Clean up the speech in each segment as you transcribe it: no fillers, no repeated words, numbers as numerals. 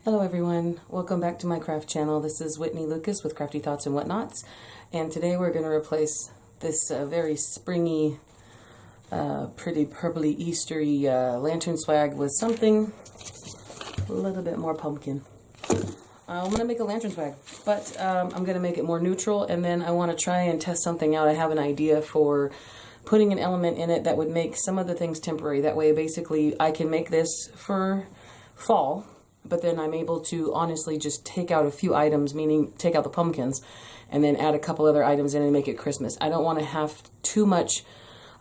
Hello everyone, welcome back to my craft channel. This is Whitney Lucas with Crafty Thoughts and Whatnots, and today we're going to replace this very springy, pretty purpley Eastery lantern swag with something a little bit more pumpkin. I'm going to make a lantern swag, but I'm going to make it more neutral, and then I want to try and test something out. I have an idea for putting an element in it that would make some of the things temporary. That way basically I can make this for fall, but then I'm able to honestly just take out a few items, meaning take out the pumpkins, and then add a couple other items in and make it Christmas. I don't want to have too much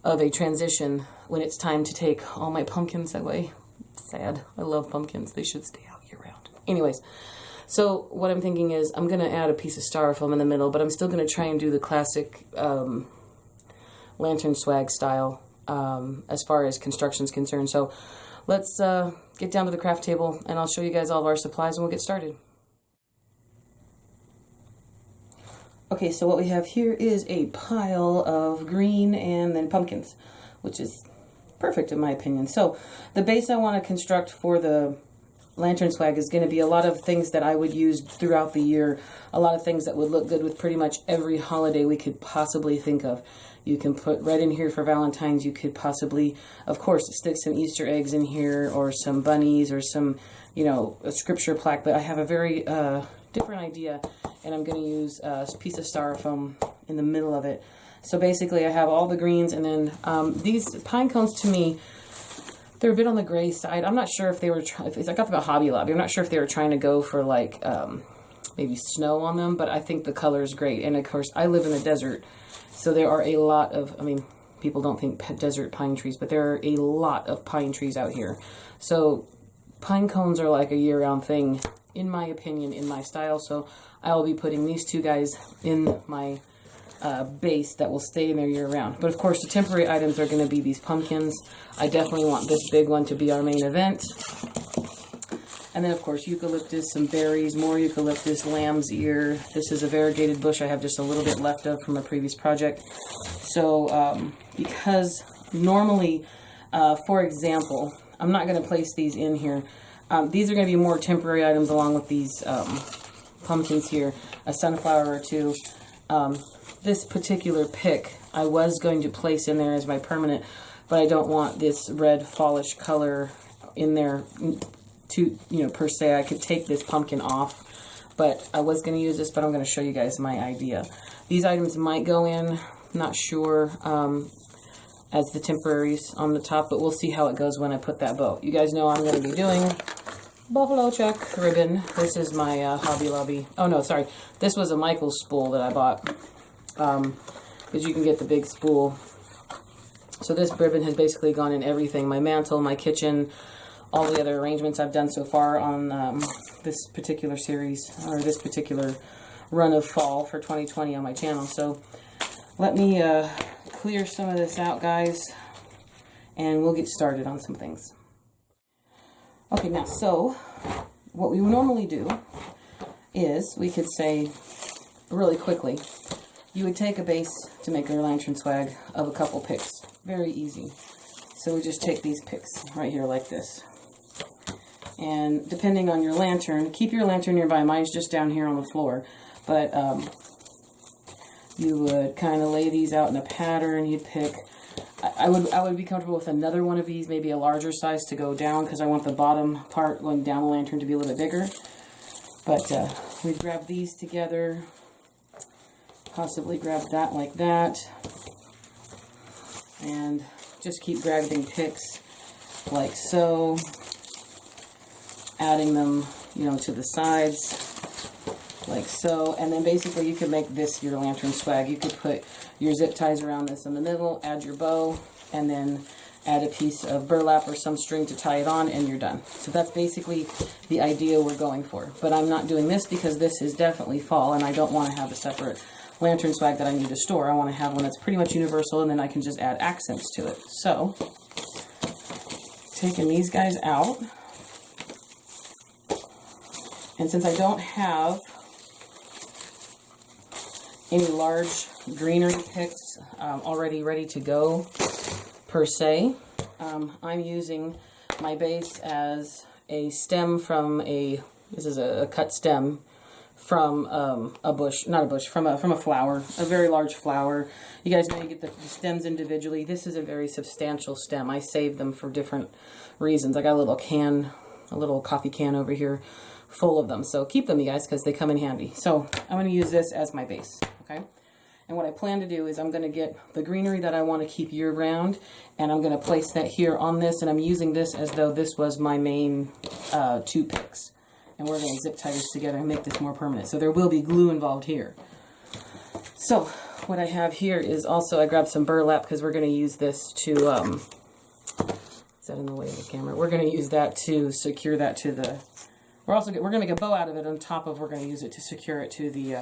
of a transition when it's time to take all my pumpkins away. Sad. I love pumpkins. They should stay out year round. Anyways, so what I'm thinking is I'm going to add a piece of styrofoam in the middle, but I'm still going to try and do the classic lantern swag style as far as construction is concerned. So let's get down to the craft table and I'll show you guys all of our supplies and we'll get started. Okay, so what we have here is a pile of green and then pumpkins, which is perfect in my opinion. So the base I want to construct for the lantern swag is going to be a lot of things that I would use throughout the year, a lot of things that would look good with pretty much every holiday we could possibly think of. You can put red in here for Valentine's. You could possibly, of course, stick some Easter eggs in here or some bunnies or some, you know, a scripture plaque. But I have a very different idea, and I'm going to use a piece of styrofoam in the middle of it. So basically I have all the greens, and then these pine cones, to me, they're a bit on the gray side. I'm not sure if they were, I got them at Hobby Lobby. I'm not sure if they were trying to go for like maybe snow on them, but I think the color is great. And of course, I live in the desert, so there are a lot of, I mean, people don't think desert pine trees, but there are a lot of pine trees out here. So pine cones are like a year-round thing, in my opinion, in my style. So I'll be putting these two guys in my base that will stay in there year-round. But of course, the temporary items are going to be these pumpkins. I definitely want this big one to be our main event. And then, of course, eucalyptus, some berries, more eucalyptus, lamb's ear. This is a variegated bush I have just a little bit left of from a previous project. So, because normally, for example, I'm not going to place these in here. These are going to be more temporary items along with these pumpkins here, a sunflower or two. This particular pick I was going to place in there as my permanent, but I don't want this red fallish color in there to, you know, per se. I could take this pumpkin off, but I was going to use this, but I'm going to show you guys my idea. These items might go in, not sure, as the temporaries on the top, but we'll see how it goes when I put that bow. You guys know I'm going to be doing buffalo check ribbon. This is my Hobby Lobby. Oh no, sorry. This was a Michael's spool that I bought, because you can get the big spool. So this ribbon has basically gone in everything. My mantle, my kitchen, all the other arrangements I've done so far on this particular series, or this particular run of fall for 2020 on my channel. So let me clear some of this out, guys, and we'll get started on some things. Okay, now, so what we would normally do is we could say really quickly, you would take a base to make your lantern swag of a couple picks. Very easy. So we just take these picks right here like this. And depending on your lantern, keep your lantern nearby. Mine's just down here on the floor. But you would kind of lay these out in a pattern. You'd pick, I would be comfortable with another one of these, maybe a larger size to go down, because I want the bottom part going down the lantern to be a little bit bigger. But we'd grab these together, possibly grab that like that, and just keep grabbing picks like so, adding them, you know, to the sides like so. And then basically you could make this your lantern swag. You could put your zip ties around this in the middle, add your bow, and then add a piece of burlap or some string to tie it on, and you're done. So that's basically the idea we're going for. But I'm not doing this because this is definitely fall, and I don't want to have a separate lantern swag that I need to store. I want to have one that's pretty much universal, and then I can just add accents to it. So, taking these guys out, and since I don't have any large greenery picks already ready to go per se, I'm using my base as a stem from a This is a cut stem from a bush, not a bush, from a flower, a very large flower. You guys know you get the stems individually. This is a very substantial stem. I saved them for different reasons. I got a little can, a little coffee can over here full of them. So keep them, you guys, because they come in handy. So I'm going to use this as my base, okay? And what I plan to do is I'm going to get the greenery that I want to keep year round, and I'm going to place that here on this, and I'm using this as though this was my main 2 picks. And we're going to zip tie this together and make this more permanent. So there will be glue involved here. So what I have here is also, I grabbed some burlap because we're going to use this to, is that in the way of the camera? We're going to use that to secure that to the, we're going to make a bow out of it on top of, we're going to use it to secure it to the,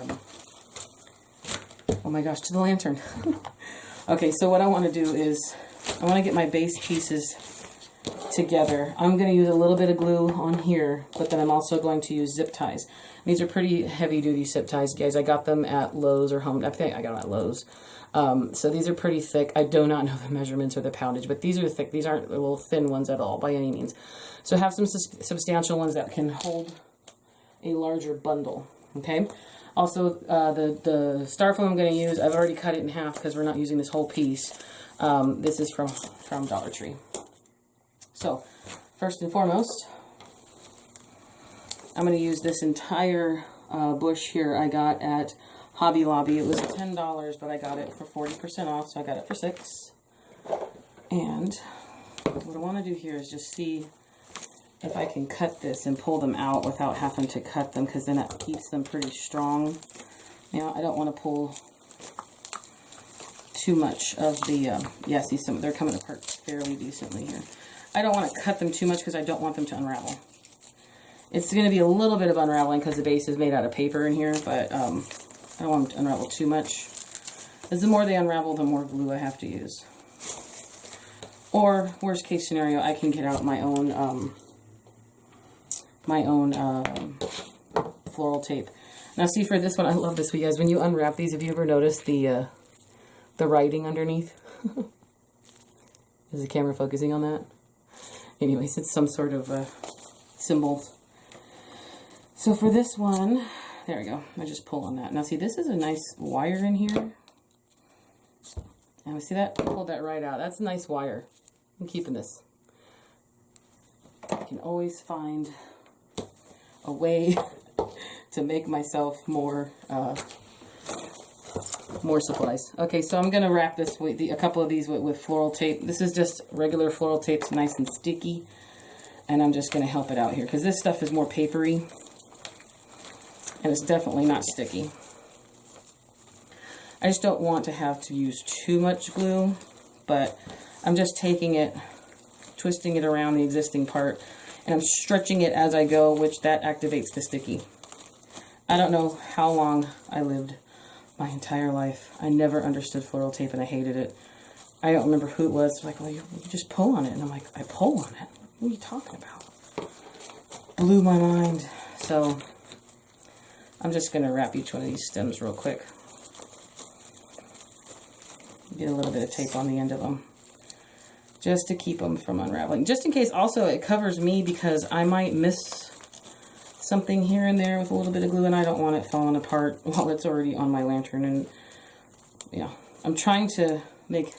oh my gosh, to the lantern. Okay, so what I want to do is, I want to get my base pieces together. I'm going to use a little bit of glue on here, but then I'm also going to use zip ties. These are pretty heavy duty zip ties, guys. I got them at Lowe's or Home. I think I got them at Lowe's. So these are pretty thick. I do not know the measurements or the poundage, but these are thick. These aren't little thin ones at all by any means. So have some substantial ones that can hold a larger bundle. Okay. Also, the styrofoam I'm going to use, I've already cut it in half because we're not using this whole piece. This is from Dollar Tree. So, first and foremost, I'm going to use this entire bush here I got at Hobby Lobby. It was $10, but I got it for 40% off, so I got it for $6. And what I want to do here is just see if I can cut this and pull them out without having to cut them, because then that keeps them pretty strong. Now, I don't want to pull too much of the, yeah, see, they're coming apart fairly decently here. I don't want to cut them too much because I don't want them to unravel. It's going to be a little bit of unraveling because the base is made out of paper in here, but I don't want them to unravel too much. As the more they unravel, the more glue I have to use. Or, worst case scenario, I can get out my own floral tape. Now see, for this one, I love this, you guys. When you unwrap these, have you ever noticed the writing underneath? Is the camera focusing on that? Anyways, it's some sort of symbol. So for this one, there we go. I just pull on that. Now see, this is a nice wire in here. And see that? I pulled that right out. That's a nice wire. I'm keeping this. I can always find a way to make myself more supplies. Okay, so I'm going to wrap this with a couple of these with floral tape. This is just regular floral tape. It's nice and sticky. And I'm just going to help it out here because this stuff is more papery. And it's definitely not sticky. I just don't want to have to use too much glue. But I'm just taking it, twisting it around the existing part. And I'm stretching it as I go, which that activates the sticky. I don't know how long I lived my entire life. I never understood floral tape and I hated it. I don't remember who it was. Like, well, you just pull on it. And I'm like, I pull on it? What are you talking about? Blew my mind. So I'm just going to wrap each one of these stems real quick. Get a little bit of tape on the end of them. Just to keep them from unraveling. Just in case also it covers me because I might miss something here and there with a little bit of glue and I don't want it falling apart while it's already on my lantern. And yeah, I'm trying to make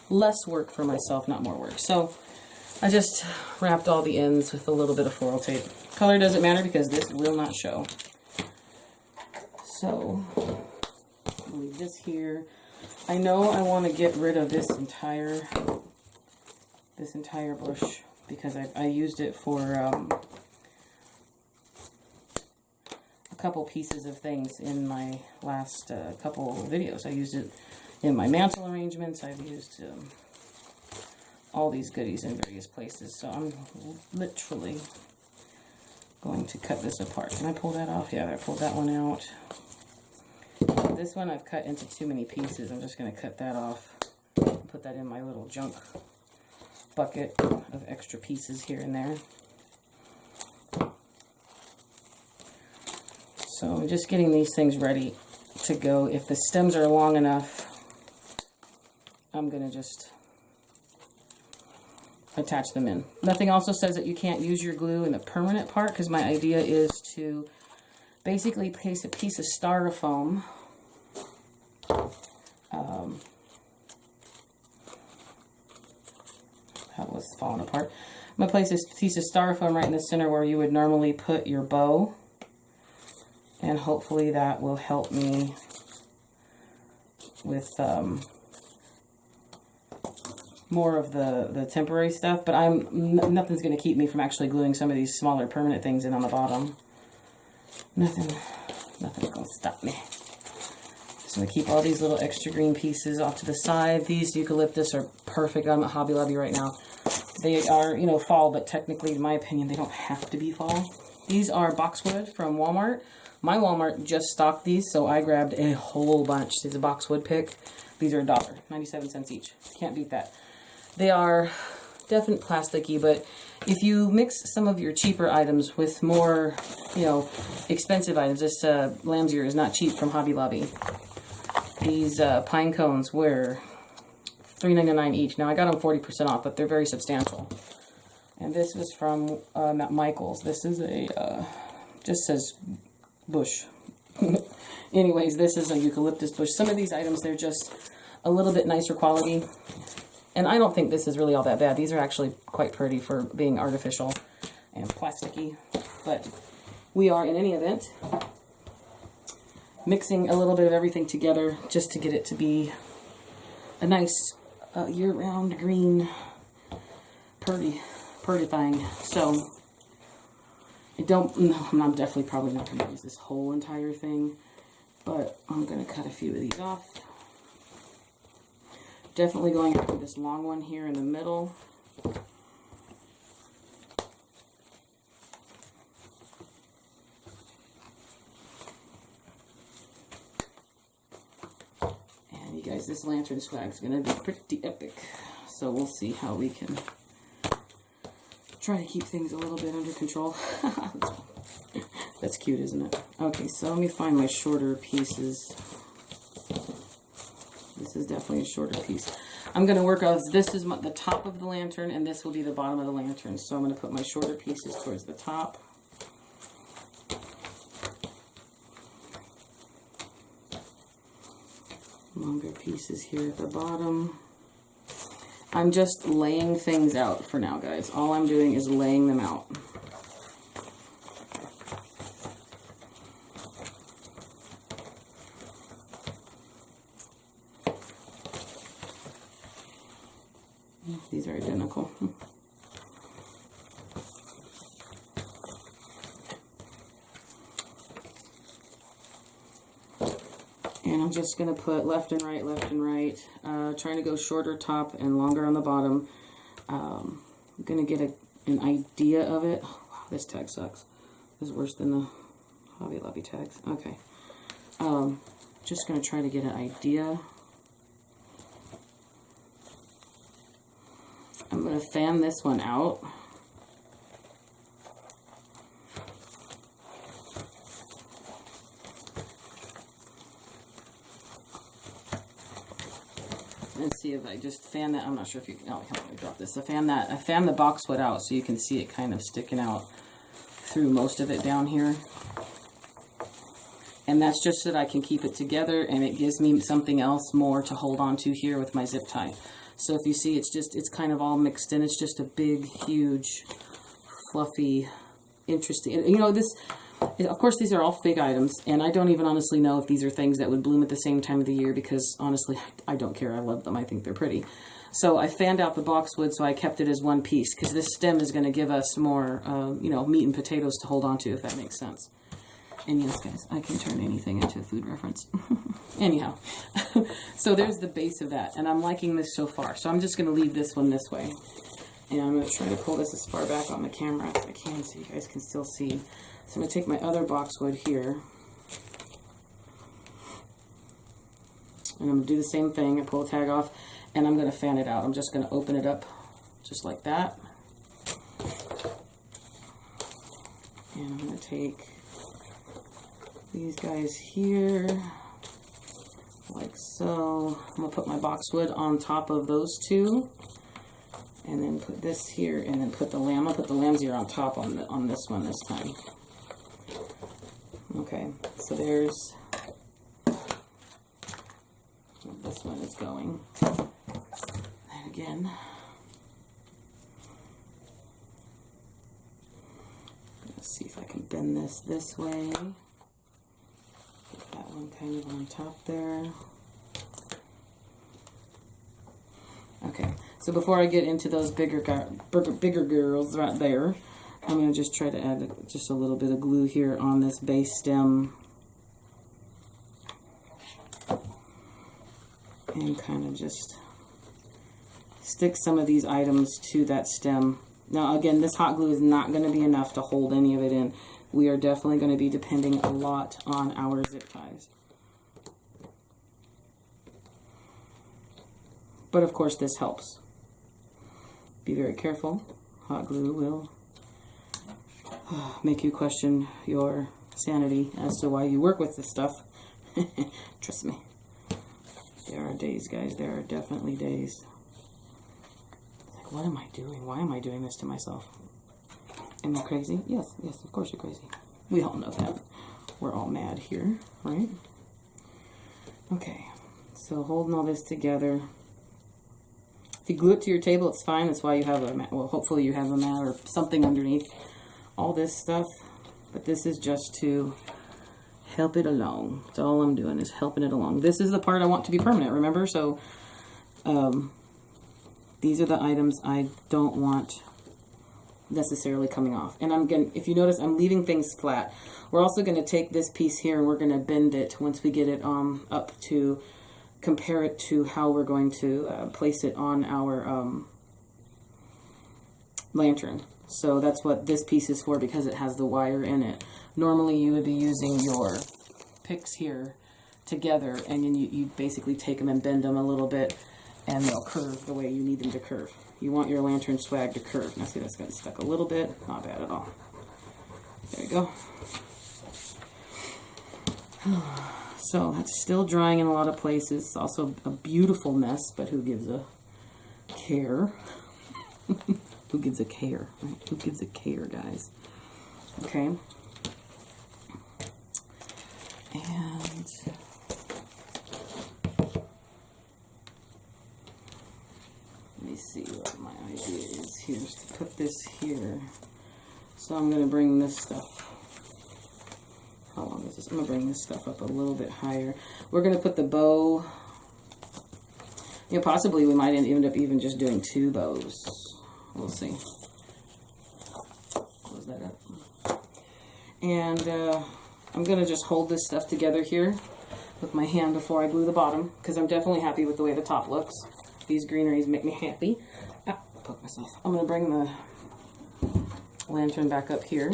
less work for myself, not more work. So I just wrapped all the ends with a little bit of floral tape. Color doesn't matter because this will not show. So I'll leave this here. I know I want to get rid of this entire bush because I used it for a couple pieces of things in my last couple videos. I used it in my mantle arrangements. I've used all these goodies in various places. So I'm literally going to cut this apart. Can I pull that off? Yeah, I pulled that one out. This one I've cut into too many pieces. I'm just going to cut that off and put that in my little junk bucket of extra pieces here and there. So I'm just getting these things ready to go. If the stems are long enough, I'm going to just attach them in. Nothing also says that you can't use your glue in the permanent part, because my idea is to basically place a piece of styrofoam that was falling apart. I'm going to place this piece of styrofoam right in the center where you would normally put your bow, and hopefully that will help me with more of the temporary stuff, but nothing's going to keep me from actually gluing some of these smaller permanent things in on the bottom. Nothing's going to stop me. So I'm going to keep all these little extra green pieces off to the side. These eucalyptus are perfect. I'm at Hobby Lobby right now. They are, you know, fall, but technically, in my opinion, they don't have to be fall. These are boxwood from Walmart. My Walmart just stocked these, so I grabbed a whole bunch. This is a boxwood pick. These are $1, 97 cents each. Can't beat that. They are definitely plasticky, but if you mix some of your cheaper items with more, you know, expensive items, this lamb's ear is not cheap from Hobby Lobby. These pine cones were $3.99 each. Now I got them 40% off, but they're very substantial. And this was from Michael's. This is a, just says bush. Anyways, this is a eucalyptus bush. Some of these items, they're just a little bit nicer quality. And I don't think this is really all that bad. These are actually quite pretty for being artificial and plasticky. But we are, in any event, mixing a little bit of everything together just to get it to be a nice year-round green pretty thing. So I'm definitely probably not going to use this whole entire thing, but I'm going to cut a few of these off. Definitely going after this long one here in the middle. And you guys, this lantern swag is going to be pretty epic. So we'll see how we can try to keep things a little bit under control. That's cute, isn't it? Okay, so let me find my shorter pieces. This is definitely a shorter piece. I'm going to work off, this is the top of the lantern, and this will be the bottom of the lantern. So I'm going to put my shorter pieces towards the top. Longer pieces here at the bottom. I'm just laying things out for now, guys. All I'm doing is laying them out. These are identical. And I'm just going to put left and right, trying to go shorter top and longer on the bottom. I'm going to get an idea of it. Oh, wow, this tag sucks. This is worse than the Hobby Lobby tags. Okay. Just going to try to get an idea. I'm going to fan this one out. And see if I just fan that. I'm not sure if you can. Oh, let me drop this. I fan the boxwood out so you can see it kind of sticking out through most of it down here. And that's just so that I can keep it together, and it gives me something else more to hold on to here with my zip tie. So if you see, it's kind of all mixed in. It's just a big, huge, fluffy, interesting. You know, of course, these are all fig items, and I don't even honestly know if these are things that would bloom at the same time of the year, because honestly, I don't care. I love them. I think they're pretty. So I fanned out the boxwood, so I kept it as one piece, because this stem is going to give us more, you know, meat and potatoes to hold on to, if that makes sense. And yes, guys, I can turn anything into a food reference. Anyhow, so there's the base of that, and I'm liking this so far. So I'm just going to leave this one this way. And I'm going to try to pull this as far back on the camera as I can so you guys can still see. So I'm going to take my other boxwood here. And I'm going to do the same thing. I pull the tag off, and I'm going to fan it out. I'm just going to open it up just like that. And I'm going to take these guys here, like so. I'm going to put my boxwood on top of those two. And then put this here, and then put the lamb. I'll put the lamb's ear on top on this one this time. Okay, so there's where this one is going. And again, let's see if I can bend this way. Put that one kind of on top there. Okay, so before I get into those bigger girls right there, I'm going to just try to add just a little bit of glue here on this base stem. And kind of just stick some of these items to that stem. Now again, this hot glue is not going to be enough to hold any of it in. We are definitely going to be depending a lot on our zip ties. But of course this helps. Be very careful. Hot glue will make you question your sanity as to why you work with this stuff. Trust me. There are days, guys. There are definitely days. Like, what am I doing? Why am I doing this to myself? Am I crazy? Yes, of course you're crazy. We all know that. We're all mad here, right? Okay, so holding all this together. If you glue it to your table, it's fine. That's why you have a mat. Well, hopefully you have a mat or something underneath all this stuff. But this is just to help it along. That's all I'm doing, is helping it along. This is the part I want to be permanent, remember? So these are the items I don't want necessarily coming off. And I'm going, if you notice, I'm leaving things flat. We're also going to take this piece here and we're going to bend it once we get it up to compare it to how we're going to place it on our lantern. So that's what this piece is for, because it has the wire in it. Normally you would be using your picks here together, and then you basically take them and bend them a little bit, and they'll curve the way you need them to curve. You want your lantern swag to curve. Now see, that's got stuck a little bit. Not bad at all. There you go. So that's still drying in a lot of places. It's also a beautiful mess, but who gives a care? Who gives a care, right? Who gives a care, guys? Okay. And let me see what my idea is here, is to put this here. So I'm going to bring this stuff. How long is this? I'm going to bring this stuff up a little bit higher. We're going to put the bow. You know, possibly we might end up even just doing 2 bows. We'll see. Close that up. And I'm going to just hold this stuff together here with my hand before I glue the bottom, because I'm definitely happy with the way the top looks. These greeneries make me happy. Ah, poke myself. I'm going to bring the lantern back up here.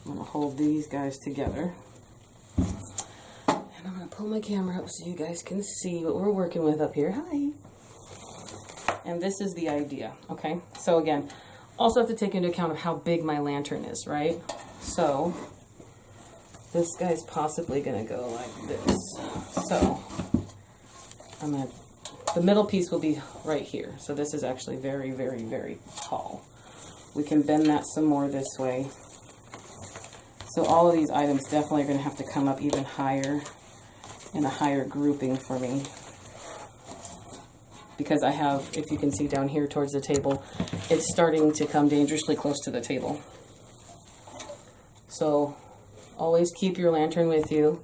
I'm going to hold these guys together. And I'm going to pull my camera up so you guys can see what we're working with up here. Hi! And this is the idea, okay? So again, also have to take into account of how big my lantern is, right? So this guy's possibly going to go like this. So the middle piece will be right here. So this is actually very, very, very tall. We can bend that some more this way. So all of these items definitely are going to have to come up even higher, in a higher grouping for me. Because I have, if you can see down here towards the table, it's starting to come dangerously close to the table. So always keep your lantern with you,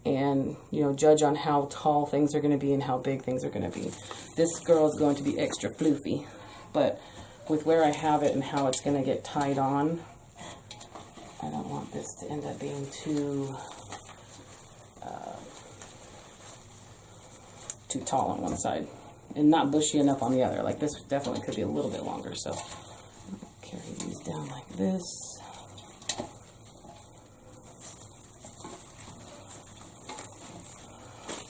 and judge on how tall things are going to be and how big things are going to be. This girl is going to be extra floofy, but with where I have it and how it's going to get tied on, I don't want this to end up being too tall on one side and not bushy enough on the other. Like this definitely could be a little bit longer, so carry these down like this.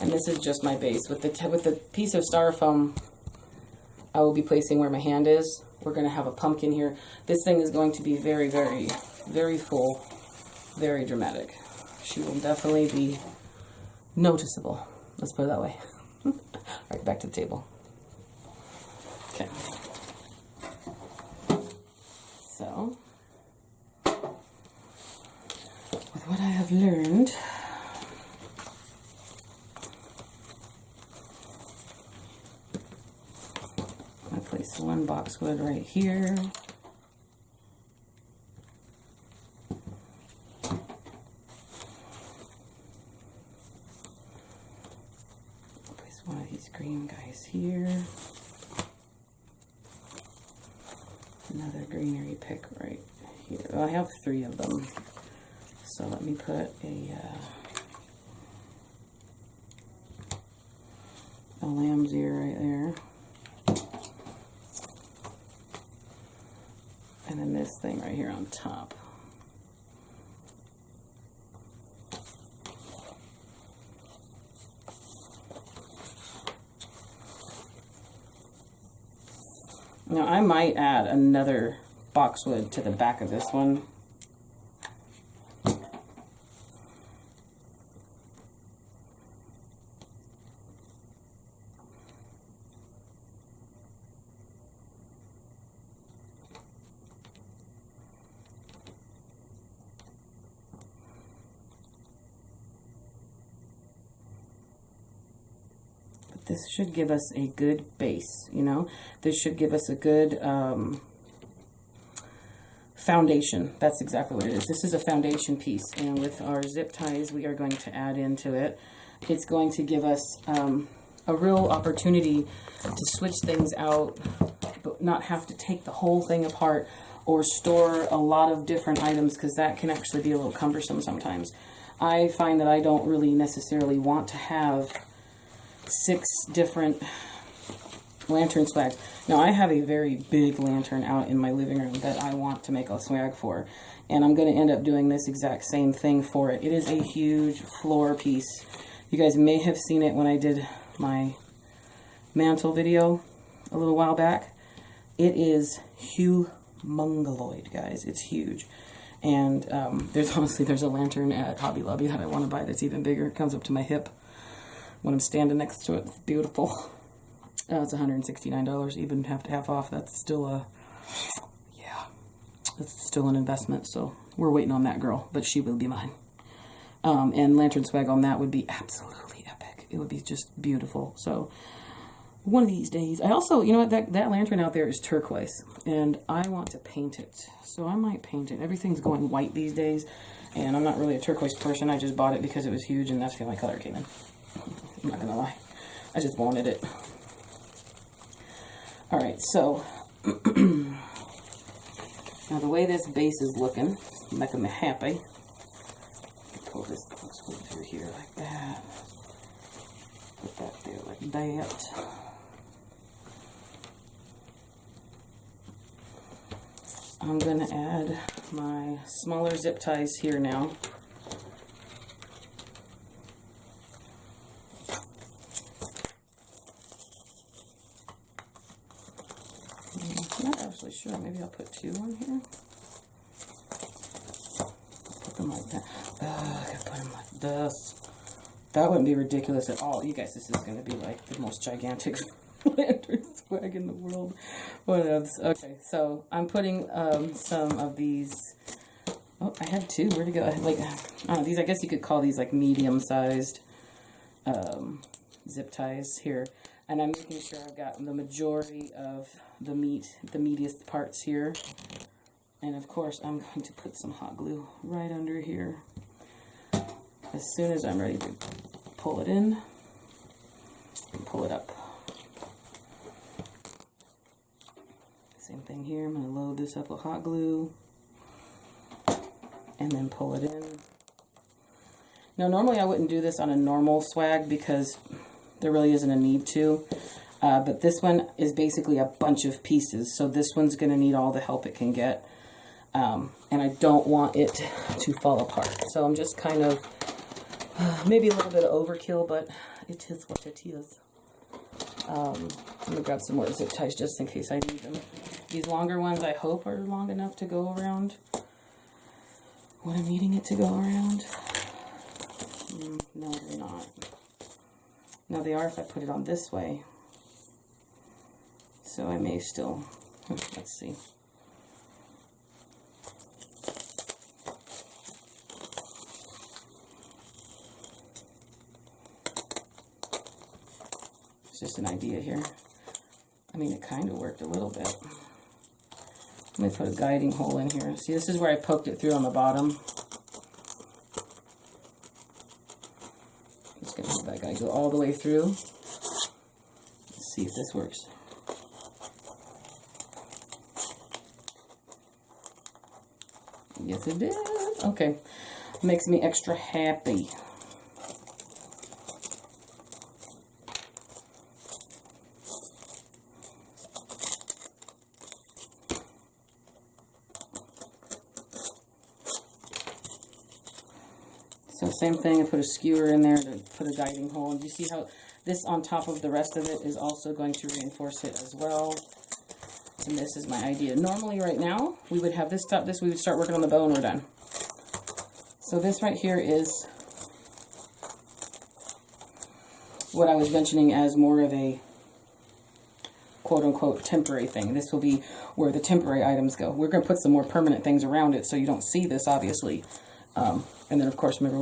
And this is just my base. With the piece of styrofoam I will be placing where my hand is. We're going to have a pumpkin here. This thing is going to be very, very, very full, very dramatic. She will definitely be noticeable. Let's put it that way. All right, back to the table. Okay. so with what I have learned, I place one boxwood right here. Place one of these green guys here. Another greenery pick right here. Well, I have 3 of them. So let me put a lamb's ear right there. And then this thing right here on top. Now I might add another boxwood to the back of this one. This should give us a good base, you know. This should give us a good foundation. That's exactly what it is. This is a foundation piece, and with our zip ties we are going to add into it. It's going to give us a real opportunity to switch things out, but not have to take the whole thing apart or store a lot of different items, because that can actually be a little cumbersome sometimes. I find that I don't really necessarily want to have 6 different lantern swags. Now I have a very big lantern out in my living room that I want to make a swag for, and I'm going to end up doing this exact same thing for it. It is a huge floor piece. You guys may have seen it when I did my mantle video a little while back. It is humongoloid, guys. It's huge. And there's a lantern at Hobby Lobby that I want to buy that's even bigger. It comes up to my hip when I'm standing next to it. It's beautiful. It's $169, even half off. That's still that's still an investment. So we're waiting on that girl, but she will be mine. And lantern swag on that would be absolutely epic. It would be just beautiful. So one of these days, I also, you know what, that lantern out there is turquoise, and I want to paint it. So I might paint it. Everything's going white these days, and I'm not really a turquoise person. I just bought it because it was huge, and that's the only color it came in. I'm not gonna lie, I just wanted it. All right, so now the way this base is looking, making me happy. Pull this boxwood through here like that. Put that there like that. I'm gonna add my smaller zip ties here now. Sure, maybe I'll put 2 on here. Put them like that. I gotta put them like this. That wouldn't be ridiculous at all. You guys, this is going to be like the most gigantic lantern swag in the world. What else? Okay, so I'm putting some of these. Oh, I had 2. Where'd it go? I had like, I don't know, these, I guess you could call these like medium-sized zip ties here. And I'm making sure I've got the majority of the meatiest parts here. And of course, I'm going to put some hot glue right under here. As soon as I'm ready to pull it in and pull it up. Same thing here. I'm going to load this up with hot glue and then pull it in. Now, normally I wouldn't do this on a normal swag because there really isn't a need to, but this one is basically a bunch of pieces, so this one's going to need all the help it can get, and I don't want it to fall apart. So I'm just kind of, maybe a little bit of overkill, but it is what it is. I'm going to grab some more zip ties just in case I need them. These longer ones I hope are long enough to go around what I'm needing it to go around. No, they're not. Now they are if I put it on this way. So I may still, let's see. It's just an idea here. I mean, it kind of worked a little bit. Let me put a guiding hole in here. See, this is where I poked it through on the bottom. I'm just going to have that guy go all the way through. Let's see if this works. Yes, it did. Okay. Makes me extra happy. So same thing, I put a skewer in there to put a guiding hole. And you see how this on top of the rest of it is also going to reinforce it as well. And this is my idea. Normally right now, we would have this stop, we would start working on the bow and we're done. So this right here is what I was mentioning as more of a quote-unquote temporary thing. This will be where the temporary items go. We're going to put some more permanent things around it so you don't see this, obviously. And then, of course, remember,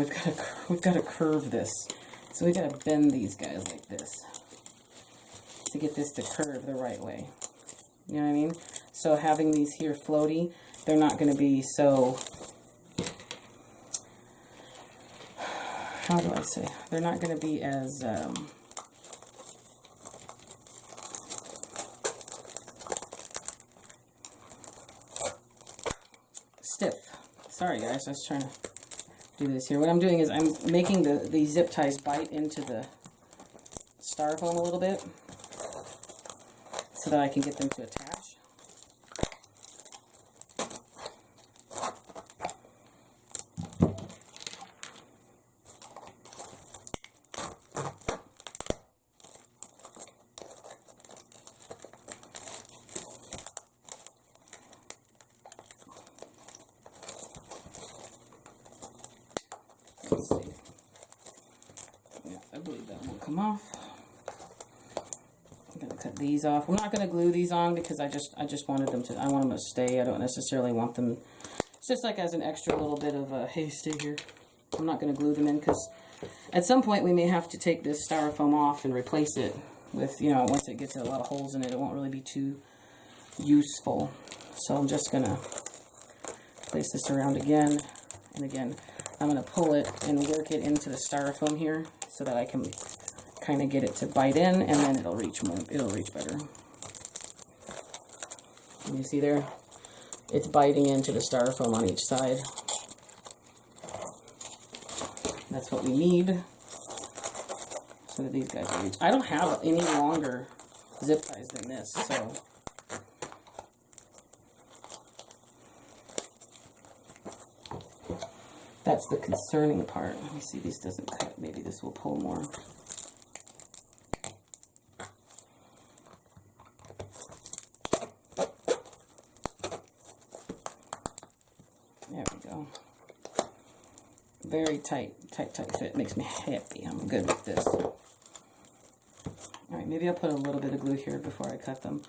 we've got to curve this. So we've got to bend these guys like this to get this to curve the right way. You know what I mean? So having these here floaty, they're not going to be so... How do I say? They're not going to be as... stiff. Sorry, guys. I was trying to do this here. What I'm doing is I'm making the zip ties bite into the styrofoam a little bit so that I can get them to attach. Let's see. Yeah, I believe that won't come off. I'm gonna cut these off. I'm not gonna glue these on because I just wanted them to. I want them to stay. I don't necessarily want them. It's just like as an extra little bit of a hey, stay here. I'm not gonna glue them in because at some point we may have to take this styrofoam off and replace it with, you know, once it gets a lot of holes in it, it won't really be too useful. So I'm just gonna place this around again and again. I'm going to pull it and work it into the styrofoam here so that I can kind of get it to bite in, and then it'll reach more, it'll reach better. And you see there? It's biting into the styrofoam on each side. That's what we need so that these guys will reach. I don't have any longer zip ties than this, so... That's the concerning part. Let me see, this doesn't cut. Maybe this will pull more. There we go. Very tight fit. Makes me happy. I'm good with this. All right, maybe I'll put a little bit of glue here before I cut them.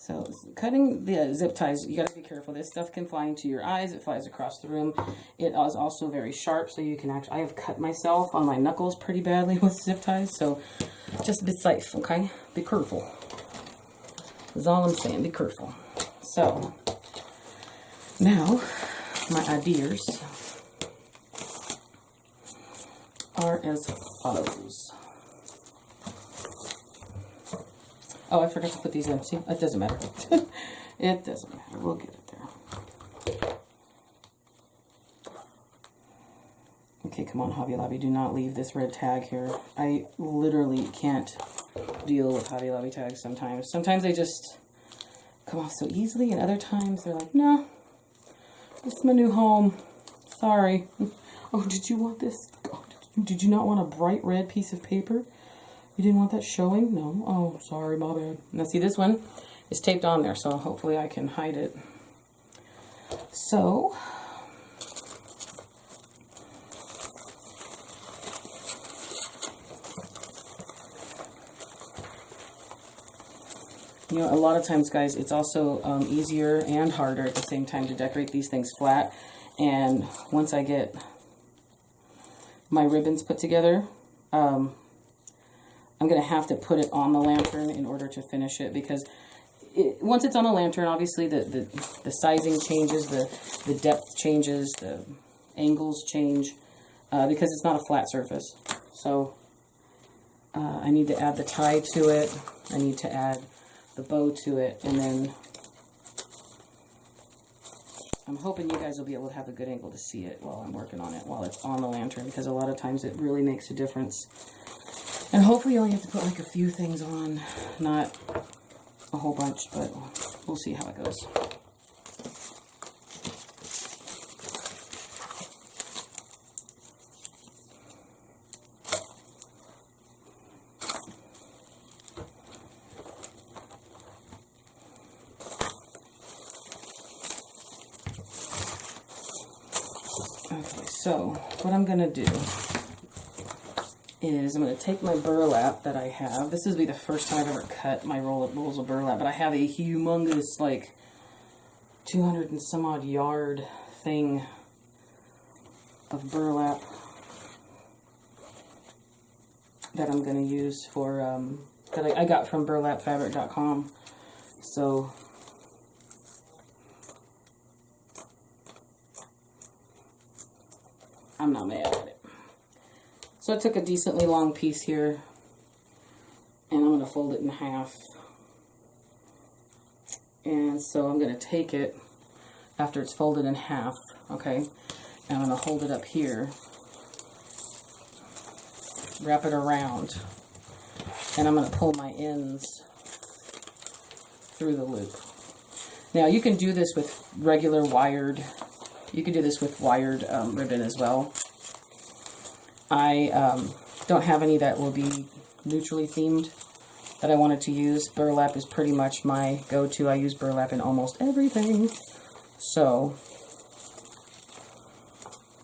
So cutting the zip ties, you got to be careful. This stuff can fly into your eyes. It flies across the room. It is also very sharp, so you can actually... I have cut myself on my knuckles pretty badly with zip ties, so just be safe, okay? Be careful. That's all I'm saying. Be careful. So now my ideas are as follows. Oh, I forgot to put these in. See, it doesn't matter. It doesn't matter. We'll get it there. Okay, come on, Hobby Lobby. Do not leave this red tag here. I literally can't deal with Hobby Lobby tags sometimes. Sometimes they just come off so easily, and other times they're like, no, this is my new home. Sorry. Oh, did you want this? Oh, did you not want a bright red piece of paper? You didn't want that showing? No. Oh, sorry, my bad. Now see, this one is taped on there, so hopefully I can hide it. So, you know, a lot of times, guys, it's also easier and harder at the same time to decorate these things flat. And once I get my ribbons put together, I'm going to have to put it on the lantern in order to finish it, because once it's on a lantern, obviously the sizing changes, the depth changes, the angles change, because it's not a flat surface. So I need to add the tie to it, I need to add the bow to it, and then I'm hoping you guys will be able to have a good angle to see it while I'm working on it, while it's on the lantern, because a lot of times it really makes a difference. And hopefully you only have to put like a few things on, not a whole bunch, but we'll see how it goes. Okay, so what I'm going to do is I'm going to take my burlap that I have. This will be the first time I've ever cut my rolls of burlap, but I have a humongous, like, 200 and some odd yard thing of burlap that I'm going to use for, that I got from burlapfabric.com. So I'm not mad at it. So I took a decently long piece here, and I'm going to fold it in half. And so I'm going to take it after it's folded in half, okay, and I'm going to hold it up here, wrap it around, and I'm going to pull my ends through the loop. Now you can do this with regular wired, you can do this with wired ribbon as well. I don't have any that will be neutrally themed that I wanted to use. Burlap is pretty much my go-to. I use burlap in almost everything. So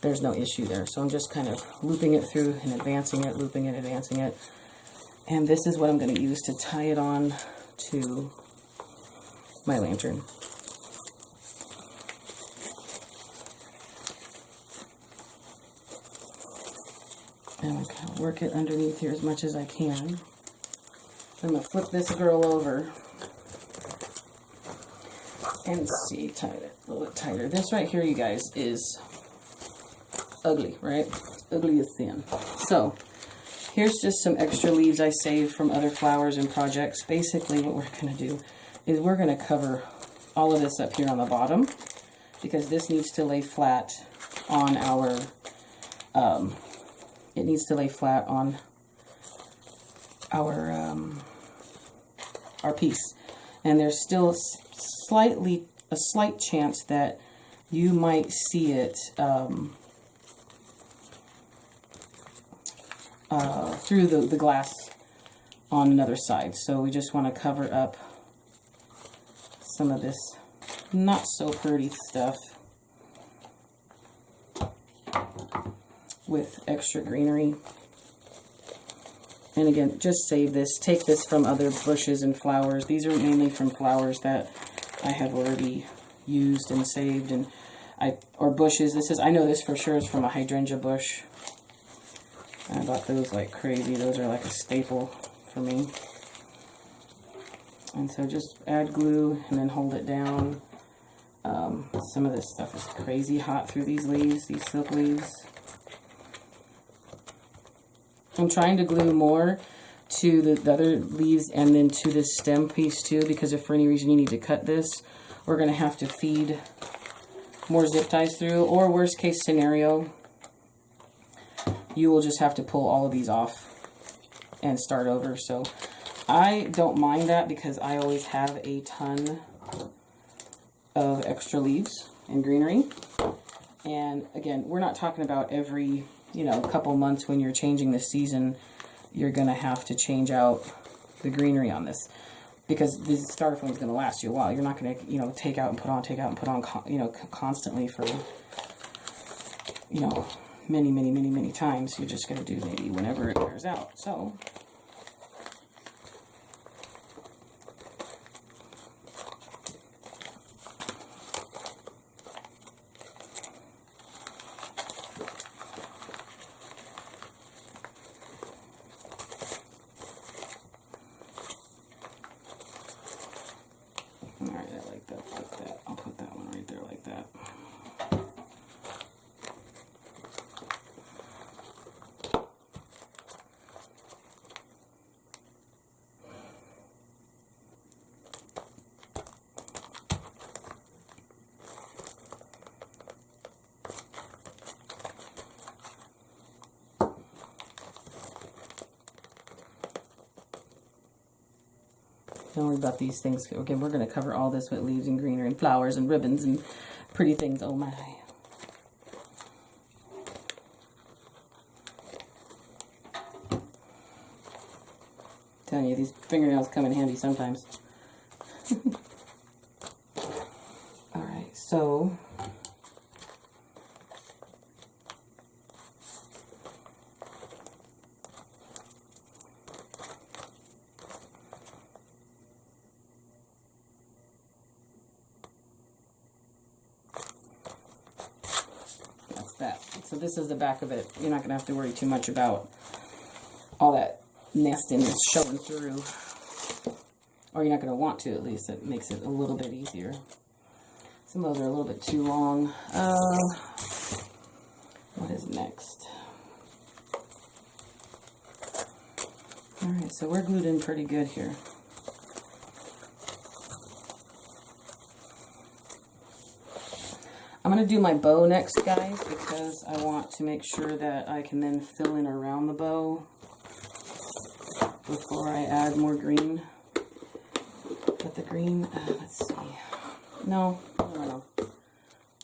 there's no issue there. So I'm just kind of looping it through and advancing it, looping it, advancing it. And this is what I'm going to use to tie it on to my lantern. And I'm going to work it underneath here as much as I can. I'm going to flip this girl over and see, tie it a little bit tighter. This right here, you guys, is ugly, right? It's ugly as sin. So here's just some extra leaves I saved from other flowers and projects. Basically what we're going to do is we're going to cover all of this up here on the bottom, because this needs to lay flat on our it needs to lay flat on our piece. And there's still a slight chance that you might see it through the glass on another side. So we just want to cover up some of this not so pretty stuff with extra greenery. And again, just save this. Take this from other bushes and flowers. These are mainly from flowers that I have already used and saved, and or bushes. This is, I know this for sure is from a hydrangea bush. I bought those like crazy. Those are like a staple for me. And so just add glue and then hold it down. Some of this stuff is crazy hot through these leaves, these silk leaves. I'm trying to glue more to the other leaves and then to this stem piece too, because if for any reason you need to cut this, we're going to have to feed more zip ties through, or worst case scenario, you will just have to pull all of these off and start over. So I don't mind that, because I always have a ton of extra leaves and greenery. And again, we're not talking about every, couple months when you're changing the season, you're going to have to change out the greenery on this. because this styrofoam is going to last you a while. You're not going to, you know, take out and put on, you know, constantly for, you know, many times. You're just going to do maybe whenever it wears out. So alright, I like that, I'll put that one right there like that. Don't worry about these things. Okay, we're going to cover all this with leaves and greenery and flowers and ribbons and pretty things. Oh my. Telling you, these fingernails come in handy sometimes. Alright, so that. So this is the back of it. You're not going to have to worry too much about all that nastiness showing through. Or you're not going to want to, at least. It makes it a little bit easier. Some of those are a little bit too long. What is next? Alright, so we're glued in pretty good here. I'm going to do my bow next, guys, because I want to make sure that I can then fill in around the bow before I add more green. But the green, let's see. No.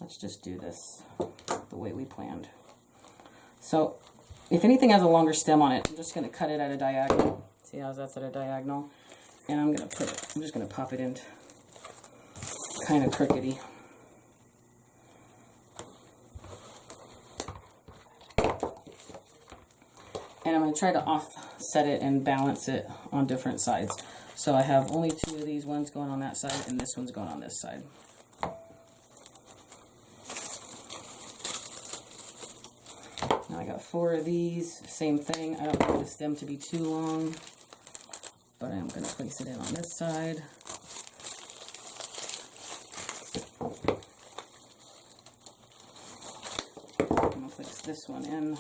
Let's just do this the way we planned. So, if anything has a longer stem on it, I'm just going to cut it at a diagonal. See how that's at a diagonal? And I'm just going to pop it in kind of crookedy. And I'm going to try to offset it and balance it on different sides. So I have only 2 of these, one's going on that side and this one's going on this side. Now I got 4 of these, same thing. I don't want the stem to be too long, but I'm going to place it in on this side. I'm going to place this one in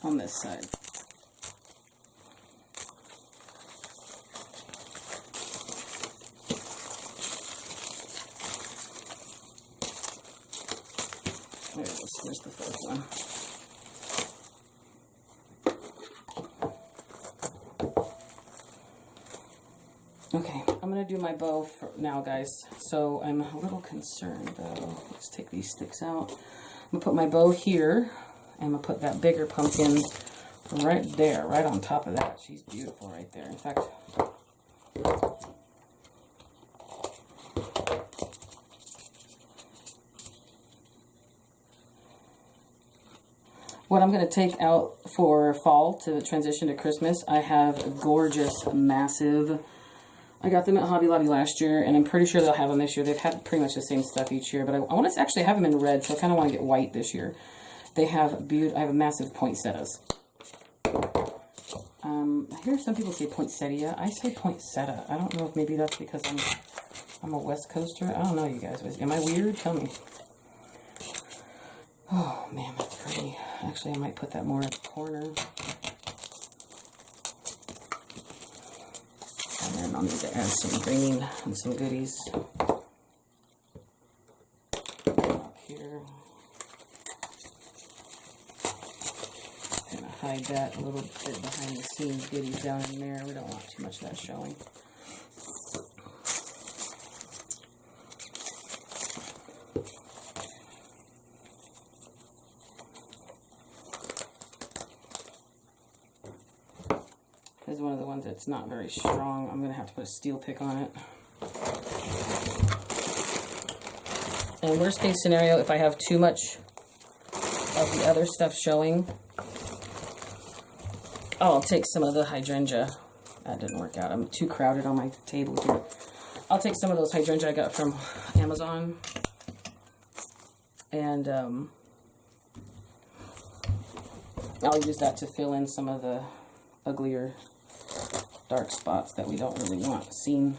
on this side. There it is. Here's the 4th one. Okay, I'm going to do my bow for now, guys. So I'm a little concerned, though. Let's take these sticks out. I'm going to put my bow here. I'm going to put that bigger pumpkin right there, right on top of that. She's beautiful right there. In fact, what I'm going to take out for fall to transition to Christmas, I have gorgeous, massive, I got them at Hobby Lobby last year, and I'm pretty sure they'll have them this year. They've had pretty much the same stuff each year, but I want to actually have them in red, so I kind of want to get white this year. They have I have massive poinsettias. I hear some people say poinsettia. I say poinsettia. I don't know if maybe that's because I'm a West Coaster. I don't know, you guys. Am I weird? Tell me. Oh, man, that's pretty. Actually, I might put that more in the corner. And then I'll need to add some green and some goodies up here. Gonna hide that a little bit behind the scenes goodies down in there. We don't want too much of that showing. is one of the ones that's not very strong. I'm going to have to put a steel pick on it. And worst case scenario, if I have too much of the other stuff showing, I'll take some of the hydrangea. That didn't work out. I'm too crowded on my table here. I'll take some of those hydrangea I got from Amazon. And I'll use that to fill in some of the uglier dark spots that we don't really want seen.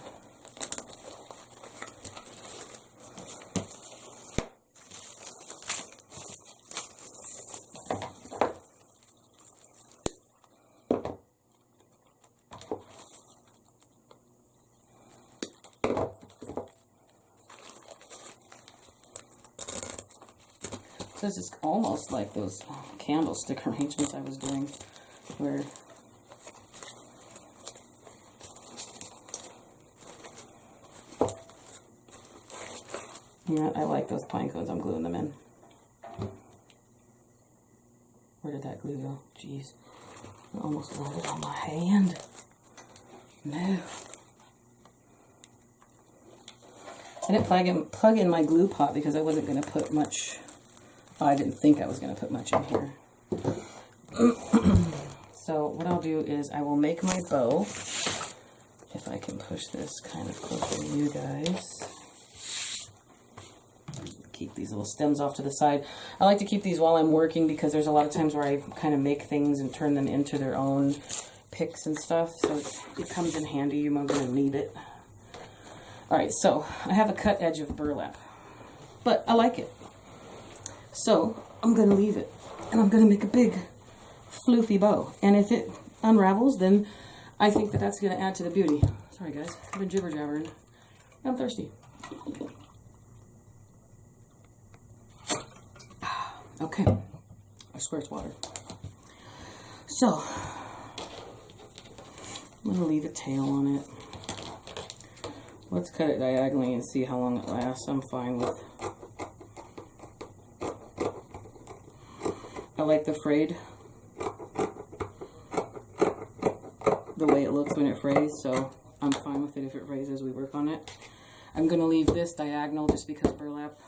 This is almost like those candlestick arrangements I was doing, where yeah, I like those pine cones. I'm gluing them in. Where did that glue go? Jeez, I almost got it on my hand. No. I didn't plug in my glue pot because I wasn't going to put much. I didn't think I was going to put much in here. So what I'll do is I will make my bow. If I can push this kind of closer to you guys. Keep these little stems off to the side. I like to keep these while I'm working because there's a lot of times where I kind of make things and turn them into their own picks and stuff. So it comes in handy. You're going to need it. Alright, so I have a cut edge of burlap. But I like it. So I'm going to leave it, and I'm going to make a big floofy bow. And if it unravels, then I think that that's going to add to the beauty. Sorry guys, I've been jibber jabbering. I'm thirsty. Okay, I swear it's water. So I'm going to leave a tail on it. Let's cut it diagonally and see how long it lasts. I'm fine with. I like the frayed, the way it looks when it frays, so I'm fine with it if it frays as we work on it. I'm going to leave this diagonal just because burlap,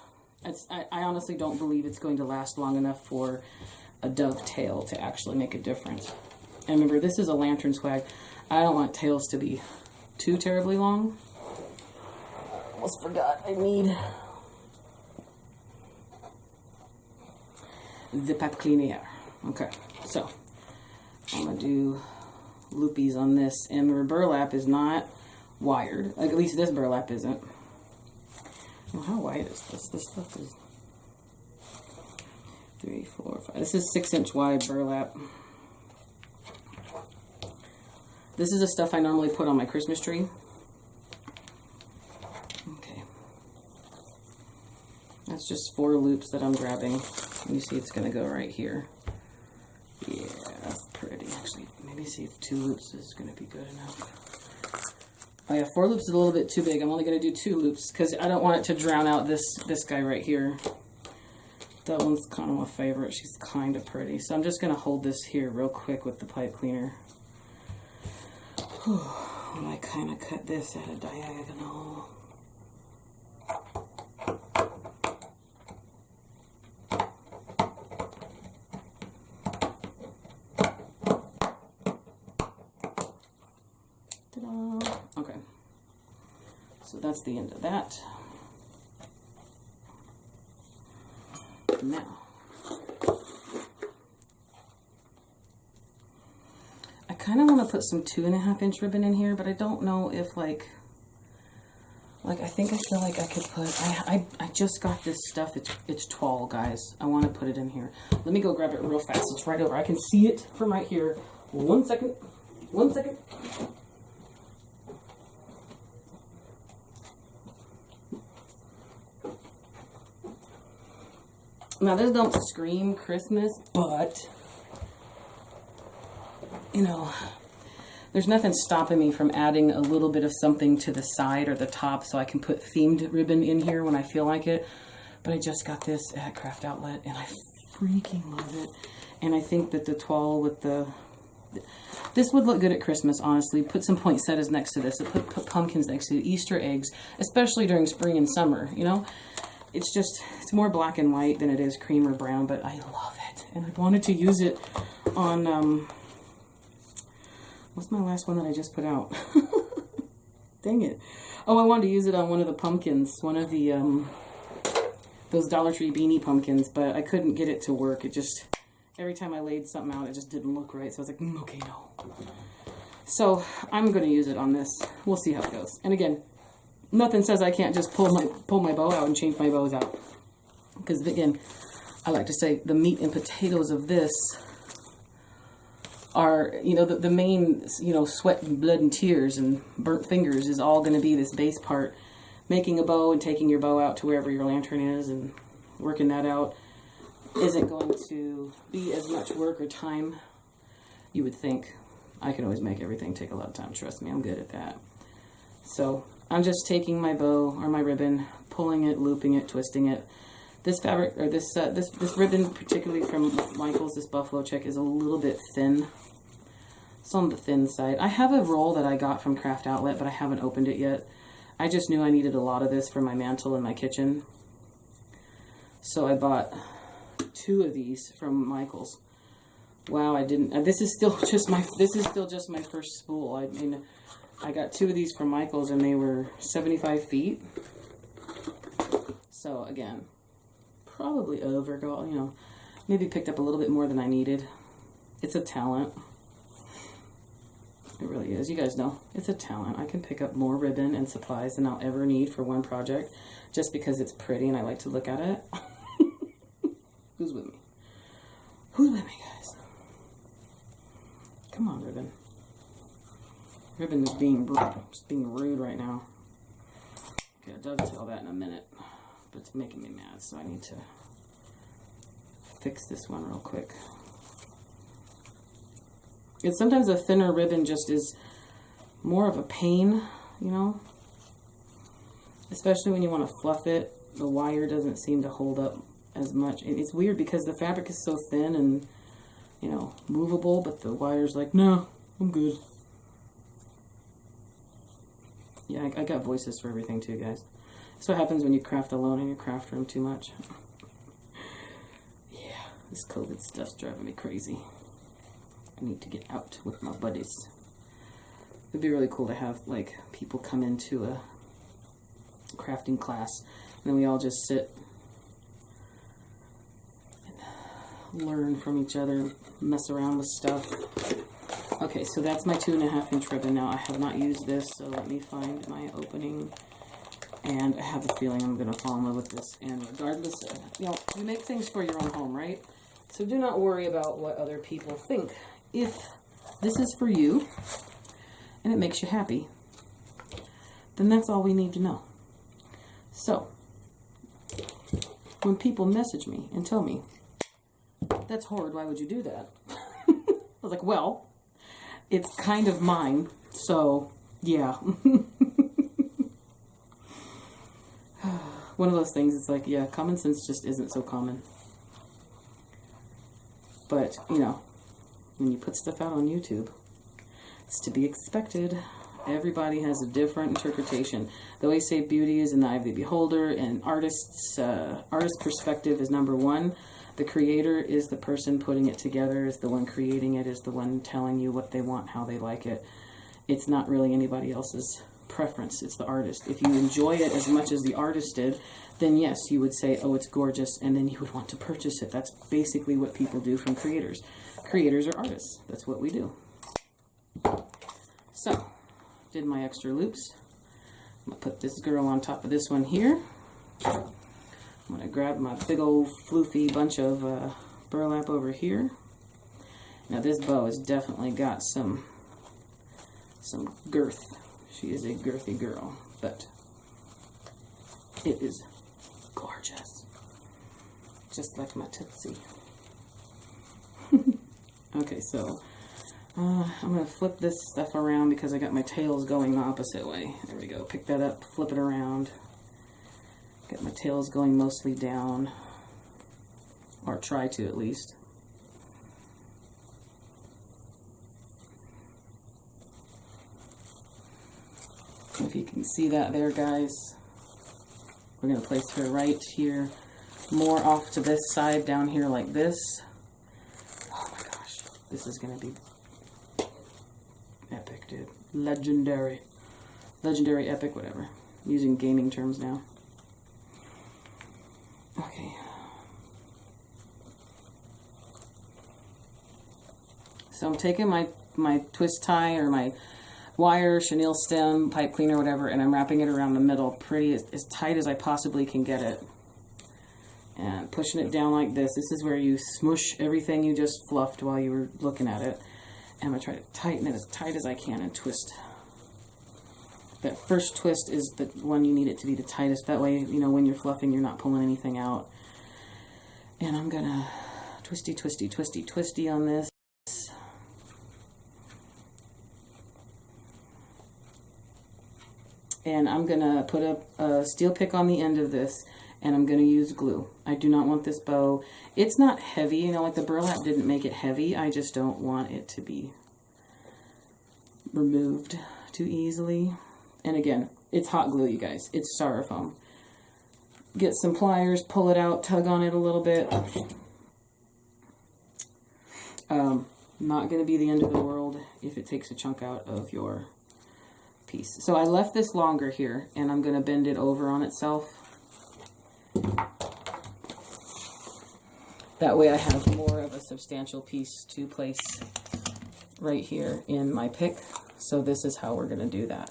I honestly don't believe it's going to last long enough for a dovetail to actually make a difference. And remember, this is a lantern swag. I don't want tails to be too terribly long. Almost forgot I need the papier cleaner. Okay, so I'm going to do loopies on this. And the burlap is not wired. Like, at least this burlap isn't. Well, how wide is this? This stuff is 3, 4, 5. This is 6-inch wide burlap. This is the stuff I normally put on my Christmas tree. Okay. That's just 4 loops that I'm grabbing. You see it's going to go right here. Yeah, that's pretty. Actually, maybe see if 2 loops is going to be good enough. Oh yeah, 4 loops is a little bit too big. I'm only going to do 2 loops because I don't want it to drown out this guy right here. That one's kind of my favorite. She's kind of pretty. So I'm just going to hold this here real quick with the pipe cleaner. Whew. And I kind of cut this at a diagonal. Okay, so that's the end of that. Now, I kind of want to put some 2.5-inch ribbon in here, but I don't know if like I feel like I could put, I just got this stuff, it's tall, guys. I want to put it in here. Let me go grab it real fast. It's right over. I can see it from right here. 1 second. 1 second. Now, this don't scream Christmas, but, you know, there's nothing stopping me from adding a little bit of something to the side or the top so I can put themed ribbon in here when I feel like it. But I just got this at Craft Outlet, and I freaking love it. And I think that the toile with the This would look good at Christmas, honestly. Put some poinsettias next to this. Put pumpkins next to it. Easter eggs, especially during spring and summer, you know? It's just, it's more black and white than it is cream or brown, but I love it. And I wanted to use it on, what's my last one that I just put out? Dang it. Oh, I wanted to use it on one of the pumpkins, one of the, those Dollar Tree beanie pumpkins, but I couldn't get it to work. It just, every time I laid something out, it just didn't look right. So I was like, okay, no. So I'm going to use it on this. We'll see how it goes. And again, nothing says I can't just pull my bow out and change my bows out. Because again, I like to say the meat and potatoes of this are, you know, the main, you know, sweat and blood and tears and burnt fingers is all going to be this base part. Making a bow and taking your bow out to wherever your lantern is and working that out isn't going to be as much work or time you would think. I can always make everything take a lot of time. Trust me, I'm good at that. So I'm just taking my bow or my ribbon, pulling it, looping it, twisting it. This fabric, or this ribbon, particularly from Michaels, this buffalo check, is a little bit thin. It's on the thin side. I have a roll that I got from Craft Outlet, but I haven't opened it yet. I just knew I needed a lot of this for my mantle in my kitchen. So I bought 2 of these from Michaels. Wow, I didn't, this is still just my first spool. I mean, I got 2 of these from Michaels and they were 75 feet. So again, probably you know, maybe picked up a little bit more than I needed. It's a talent. It really is. You guys know, it's a talent. I can pick up more ribbon and supplies than I'll ever need for one project just because it's pretty and I like to look at it. Who's with me? Who's with me, guys? Come on, ribbon. Ribbon is being rude right now. Okay, I'll dovetail that in a minute, but it's making me mad, so I need to fix this one real quick. It's sometimes a thinner ribbon just is more of a pain, you know? Especially when you want to fluff it, the wire doesn't seem to hold up as much. And it's weird because the fabric is so thin and, you know, movable, but the wire's like, no, I'm good. Yeah, I got voices for everything too, guys. That's what happens when you craft alone in your craft room too much. Yeah, this COVID stuff's driving me crazy. I need to get out with my buddies. It'd be really cool to have, like, people come into a crafting class and then we all just sit and learn from each other, mess around with stuff. Okay, so that's my 2.5-inch ribbon now. I have not used this, so let me find my opening. And I have a feeling I'm going to fall in love with this. And regardless, you know, you make things for your own home, right? So do not worry about what other people think. If this is for you and it makes you happy, then that's all we need to know. So when people message me and tell me, that's horrid, why would you do that? I was like, well, it's kind of mine, so yeah. One of those things, it's like, yeah, common sense just isn't so common. But, you know, when you put stuff out on YouTube, it's to be expected. Everybody has a different interpretation. They always say beauty is in the eye of the beholder, and artist's perspective is number one. The creator is the person putting it together, is the one creating it, is the one telling you what they want, how they like it. It's not really anybody else's preference. It's the artist. If you enjoy it as much as the artist did, then yes, you would say, oh, it's gorgeous, and then you would want to purchase it. That's basically what people do from creators. Creators are artists. That's what we do. So, did my extra loops. I'm going to put this girl on top of this one here. I'm going to grab my big old floofy bunch of burlap over here. Now this bow has definitely got some girth. She is a girthy girl, but it is gorgeous. Just like my Tootsie. Okay, so I'm going to flip this stuff around because I got my tails going the opposite way. There we go. Pick that up, flip it around. Got my tails going mostly down, or try to at least. If you can see that there, guys. We're going to place her right here, more off to this side, down here like this. Oh my gosh, this is going to be epic, dude. Legendary. Legendary, epic, whatever. I'm using gaming terms now. Okay. So I'm taking my twist tie or my wire, chenille stem, pipe cleaner, whatever, and I'm wrapping it around the middle pretty as tight as I possibly can get it. And pushing it down like this. This is where you smush everything you just fluffed while you were looking at it. And I'm going to try to tighten it as tight as I can and twist. That first twist is the one you need it to be the tightest. That way, you know, when you're fluffing, you're not pulling anything out. And I'm going to twisty, twisty, twisty, twisty on this. And I'm going to put a steel pick on the end of this, and I'm going to use glue. I do not want this bow. It's not heavy, you know, like the burlap didn't make it heavy. I just don't want it to be removed too easily. And again, it's hot glue, you guys. It's styrofoam. Get some pliers, pull it out, tug on it a little bit. Not going to be the end of the world if it takes a chunk out of your piece. So I left this longer here, and I'm going to bend it over on itself. That way I have more of a substantial piece to place right here in my pick. So this is how we're going to do that.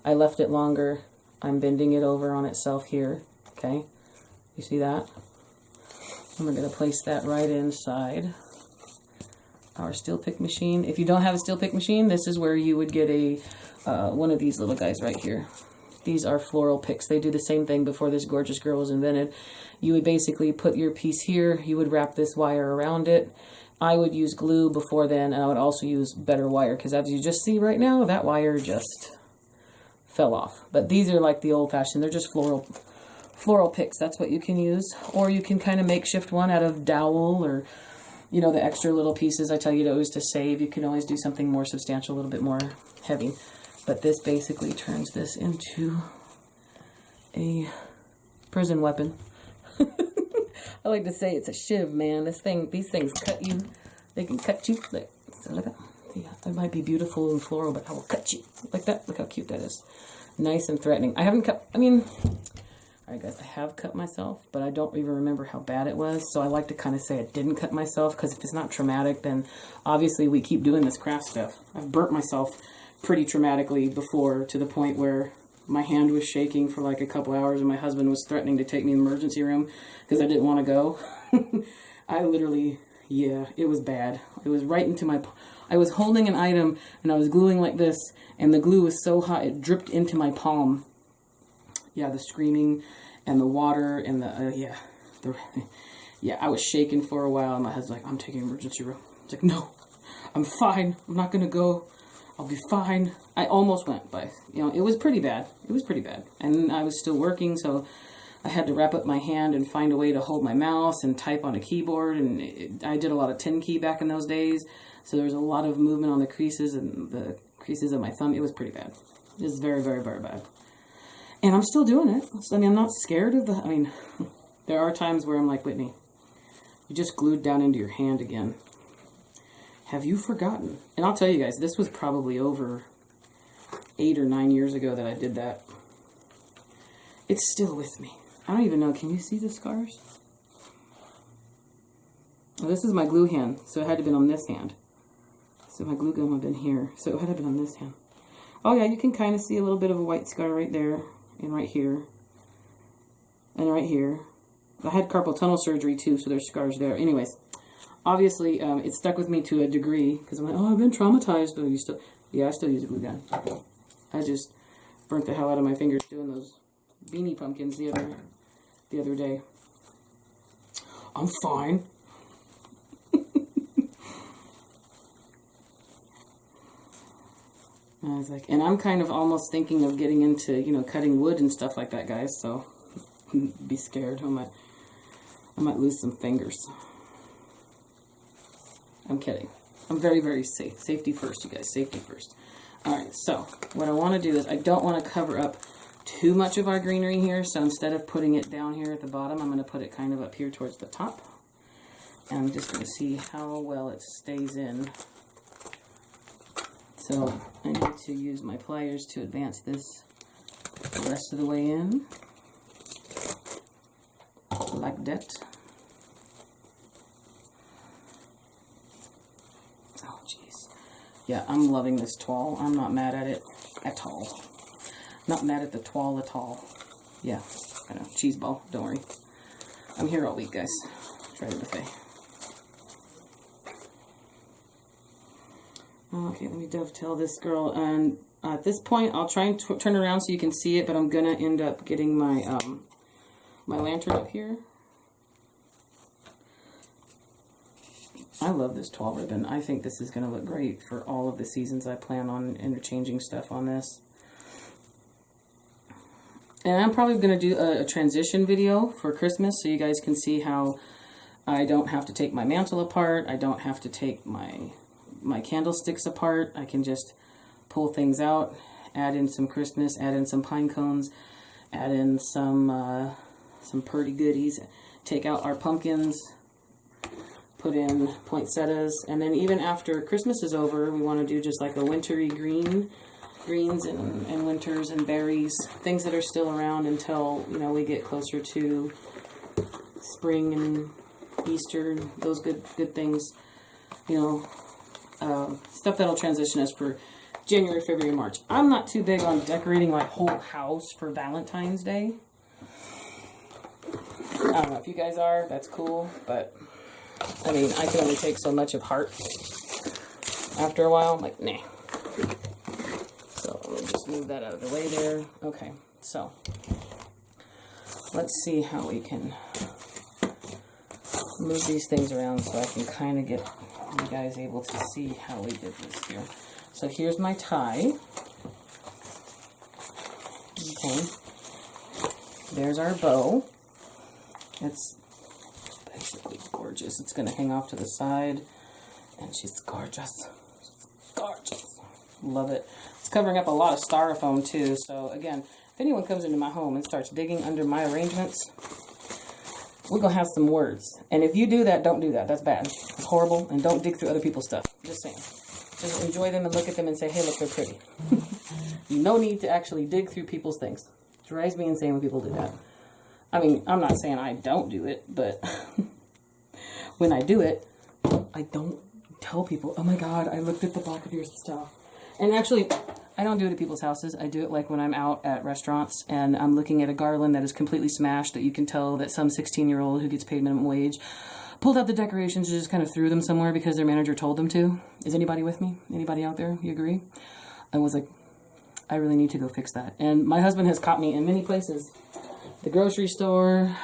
I left it longer. I'm bending it over on itself here. Okay, you see that? And we're going to place that right inside our steel pick machine. If you don't have a steel pick machine, this is where you would get a one of these little guys right here. These are Floral Picks. They do the same thing before this gorgeous girl was invented. You would basically put your piece here. You would wrap this wire around it. I would use glue before then, and I would also use better wire, because as you just see right now, that wire just fell off. But these are like the old-fashioned. They're just floral picks. That's what you can use. Or you can kind of makeshift one out of dowel, or, you know, the extra little pieces I tell you to always to save. You can always do something more substantial, a little bit more heavy. But this basically turns this into a prison weapon. I like to say it's a shiv, man. These things cut you. They can cut you. Look, so look at, yeah, that might be beautiful and floral, but I will cut you like that. Look how cute that is. Nice and threatening. I haven't cut. I mean, all right, guys. I have cut myself, but I don't even remember how bad it was. So I like to kind of say I didn't cut myself, because if it's not traumatic, then obviously we keep doing this craft stuff. I've burnt myself pretty traumatically before, to the point where my hand was shaking for like a couple hours, and my husband was threatening to take me to the emergency room because I didn't want to go. I literally, yeah, it was bad. It was right into my, I was holding an item and I was gluing like this, and the glue was so hot it dripped into my palm. Yeah, the screaming and the water and the, yeah, I was shaking for a while, and my husband's like, I'm taking emergency room. It's like, no, I'm fine. I'm not going to go. I'll be fine. I almost went, but, you know, it was pretty bad. It was pretty bad. And I was still working, so I had to wrap up my hand and find a way to hold my mouse and type on a keyboard. And I did a lot of 10 key back in those days, so there was a lot of movement on the creases and the creases of my thumb. It was pretty bad. It was very, very, very bad. And I'm still doing it. I mean, I'm not scared of the, I mean, there are times where I'm like, Whitney, you just glued down into your hand again. Have you forgotten? And I'll tell you guys, this was probably over 8 or 9 years ago that I did that. It's still with me. I don't even know. Can you see the scars? Well, this is my glue hand, so it had to have been on this hand. So my glue gun would have been here, so it had to have been on this hand. Oh yeah, you can kind of see a little bit of a white scar right there, and right here, and right here. I had carpal tunnel surgery too, so there's scars there. Anyways. Obviously, it stuck with me to a degree, because I'm like, oh, I've been traumatized. But you still, yeah, I still use a glue gun. I just burnt the hell out of my fingers doing those beanie pumpkins the other day. I'm fine. I was like, and I'm kind of almost thinking of getting into, you know, cutting wood and stuff like that, guys. So be scared. I might lose some fingers. I'm kidding. I'm very, very safe. Safety first, you guys. Safety first. Alright, so what I want to do is I don't want to cover up too much of our greenery here, so instead of putting it down here at the bottom, I'm going to put it kind of up here towards the top. And I'm just going to see how well it stays in. So I need to use my pliers to advance this the rest of the way in. Like that. Oh, jeez. Yeah, I'm loving this toile. I'm not mad at it at all. Not mad at the toile at all. Yeah, I know. Cheese ball. Don't worry. I'm here all week, guys. Try the buffet. Okay, let me dovetail this girl. And at this point, I'll try and turn around so you can see it, but I'm going to end up getting my my lantern up here. I love this 12 ribbon. I think this is going to look great for all of the seasons. I plan on interchanging stuff on this. And I'm probably going to do a transition video for Christmas so you guys can see how I don't have to take my mantle apart. I don't have to take my candlesticks apart. I can just pull things out, add in some Christmas, add in some pine cones, add in some pretty goodies, take out our pumpkins, put in poinsettias, and then even after Christmas is over, we want to do just like a wintry greens and winters and berries, things that are still around until, you know, we get closer to spring and Easter, those good things, you know, stuff that'll transition us for January, February, March. I'm not too big on decorating my whole house for Valentine's Day. I don't know if you guys are, that's cool, but I mean, I can only take so much of hearts. After a while, I'm like, nah. So let me just move that out of the way there. Okay, so let's see how we can move these things around so I can kind of get you guys able to see how we did this here. So here's my tie. Okay. There's our bow. It's basically gorgeous. It's going to hang off to the side. And she's gorgeous. She's gorgeous. Love it. It's covering up a lot of styrofoam too. So again, if anyone comes into my home and starts digging under my arrangements, we're going to have some words. And if you do that, don't do that. That's bad. It's horrible. And don't dig through other people's stuff. Just saying. Just enjoy them and look at them and say, hey, look, they're pretty. No need to actually dig through people's things. It drives me insane when people do that. I mean, I'm not saying I don't do it, but when I do it, I don't tell people, oh my God, I looked at the back of your stuff. And actually, I don't do it at people's houses. I do it like when I'm out at restaurants and I'm looking at a garland that is completely smashed that you can tell that some 16-year-old who gets paid minimum wage pulled out the decorations and just kind of threw them somewhere because their manager told them to. Is anybody with me? Anybody out there? You agree? I was like, I really need to go fix that. And my husband has caught me in many places. The grocery store,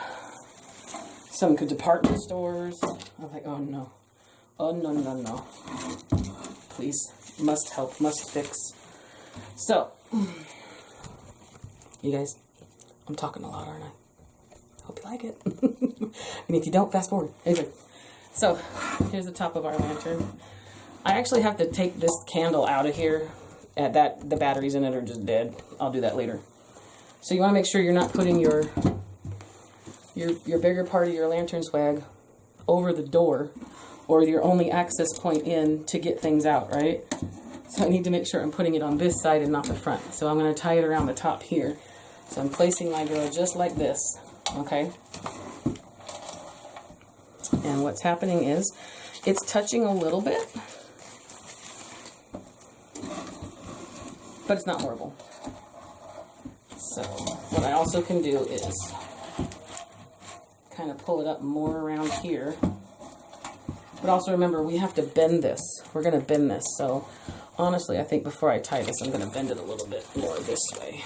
some department stores. I'm like, oh no. Oh no, no, no. Please, must help, must fix. So, you guys, I'm talking a lot, aren't I? Hope you like it. And if you don't, fast forward. Anyway, so here's the top of our lantern. I actually have to take this candle out of here. The batteries in it are just dead. I'll do that later. So you want to make sure you're not putting your bigger part of your lantern swag over the door or your only access point in to get things out, right? So I need to make sure I'm putting it on this side and not the front. So I'm going to tie it around the top here. So I'm placing my girl just like this, okay? And what's happening is it's touching a little bit, but it's not horrible. So what I also can do is kind of pull it up more around here. But also remember, we have to bend this. We're going to bend this. So honestly, I think before I tie this, I'm going to bend it a little bit more this way.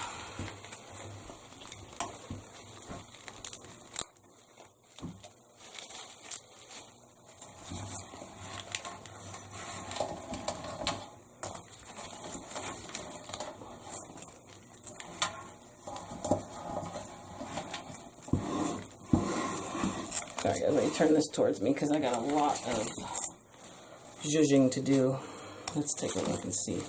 Sorry guys, let me turn this towards me because I got a lot of zhuzhing to do. Let's take a look and see.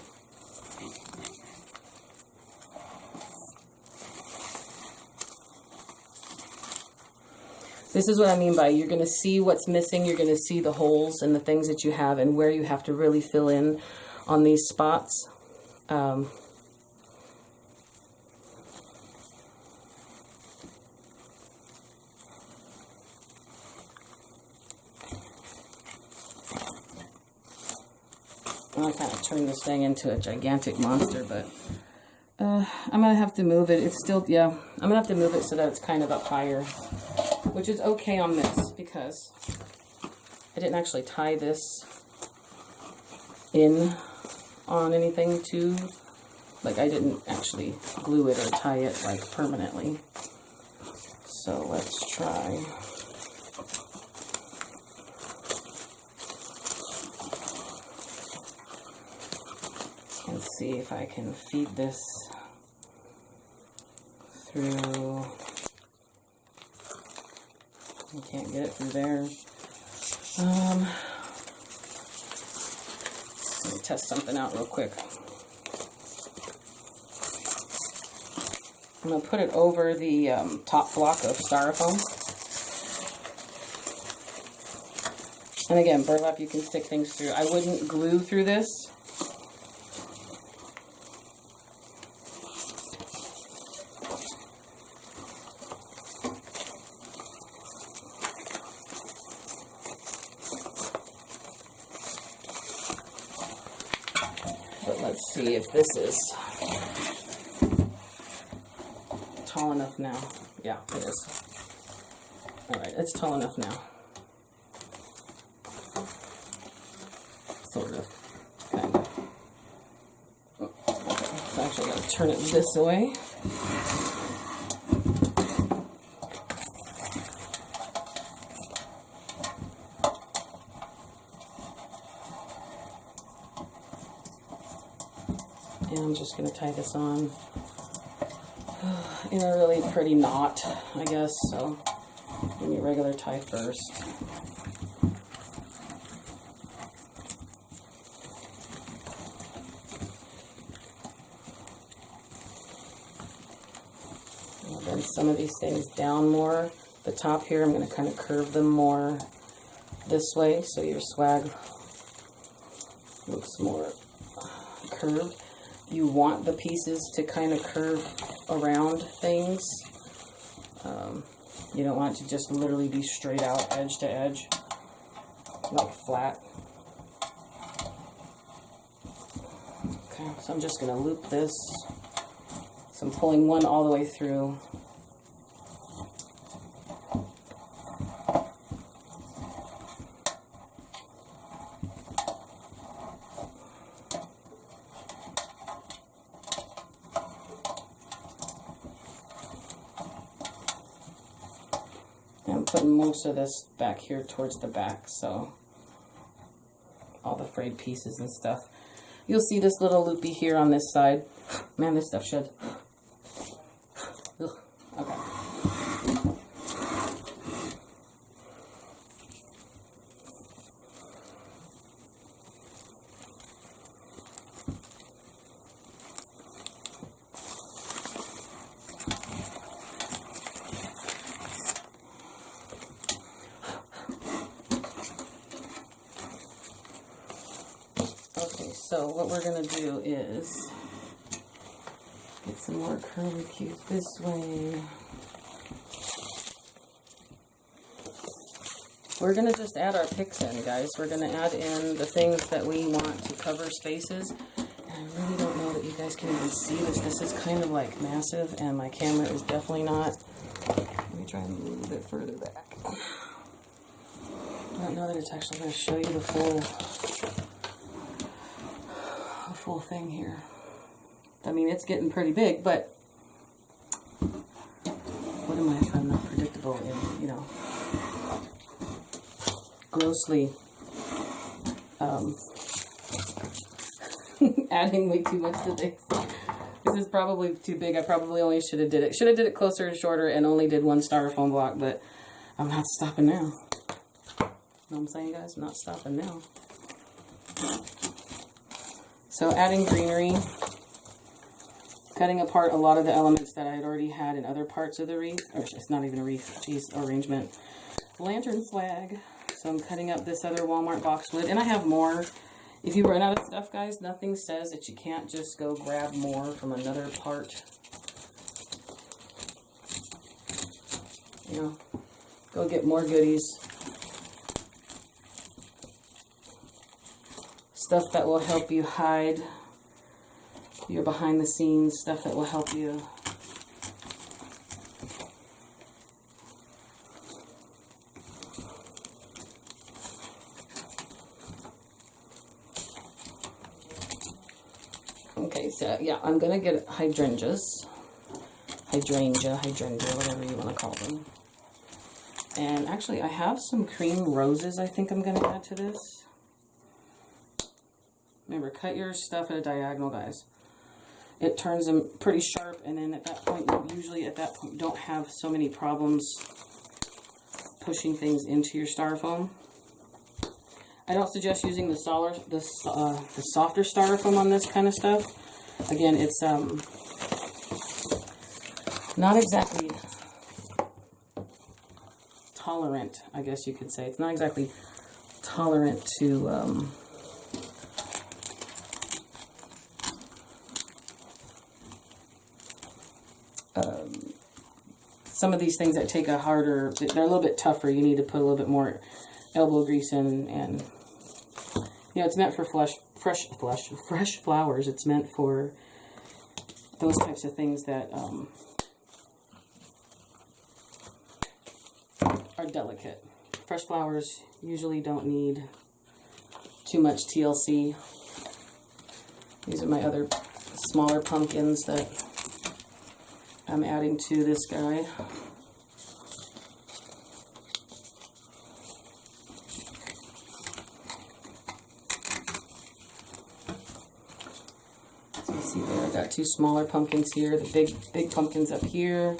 This is what I mean by you're going to see what's missing. You're going to see the holes and the things that you have and where you have to really fill in on these spots. I'm going to kind of turn this thing into a gigantic monster, but I'm going to have to move it. It's still, yeah, I'm going to have to move it so that it's kind of up higher, which is okay on this because I didn't actually tie this in on anything too, like I didn't actually glue it or tie it like permanently. So let's try. Let's see if I can feed this through. I can't get it through there. Let me test something out real quick. I'm going to put it over the top block of styrofoam. And again, burlap, you can stick things through. I wouldn't glue through this. But let's see if this is tall enough now. Yeah, it is. Alright, it's tall enough now. Sort of. Kind of. Oh, okay. So actually, I'm going to turn it this way. And I'm just going to tie this on in a really pretty knot, I guess. So, give me a regular tie first. I'll bend some of these things down more. The top here, I'm going to kind of curve them more this way, so your swag looks more curved. You want the pieces to kind of curve around things. You don't want it to just literally be straight out edge to edge, like flat. Okay, so I'm just going to loop this. So I'm pulling one all the way through. I'm putting most of this back here towards the back, so all the frayed pieces and stuff. You'll see this little loopy here on this side. Man, this stuff should. Ugh. Okay. So what we're going to do is get some more curly cues this way. We're going to just add our picks in, guys. We're going to add in the things that we want to cover spaces. And I really don't know that you guys can even see this. This is kind of like massive, and my camera is definitely not. Let me try and move a little bit further back. I don't know that it's actually going to show you the full thing here. I mean, it's getting pretty big, but what am I if I'm not predictable in, you know, grossly adding way too much to things. This is probably too big. I probably only should have did it closer and shorter and only did one styrofoam block, but I'm not stopping now. You know what I'm saying, guys? I'm not stopping now. So adding greenery. cutting apart a lot of the elements that I had already had in other parts of the wreath. Or it's not even a wreath, geez, arrangement. Lantern swag. So I'm cutting up this other Walmart boxwood. And I have more. If you run out of stuff, guys, nothing says that you can't just go grab more from another part. You know, go get more goodies. Stuff that will help you hide your behind the scenes, stuff that will help you okay, so yeah, I'm gonna get hydrangeas, hydrangea, whatever you want to call them. And actually I have some cream roses I think I'm gonna add to this. Remember, cut your stuff at a diagonal, guys. It turns them pretty sharp, and then at that point, you usually at that point don't have so many problems pushing things into your styrofoam. I don't suggest using the softer styrofoam on this kind of stuff. Again, it's not exactly tolerant, I guess you could say. It's not exactly tolerant to some of these things that take a harder, they're a little bit tougher. You need to put a little bit more elbow grease in, and you know, it's meant for fresh flowers. It's meant for those types of things that are delicate. Fresh flowers usually don't need too much TLC. These are my other smaller pumpkins that I'm adding to this guy. So you see there, I got two smaller pumpkins here, the big pumpkins up here.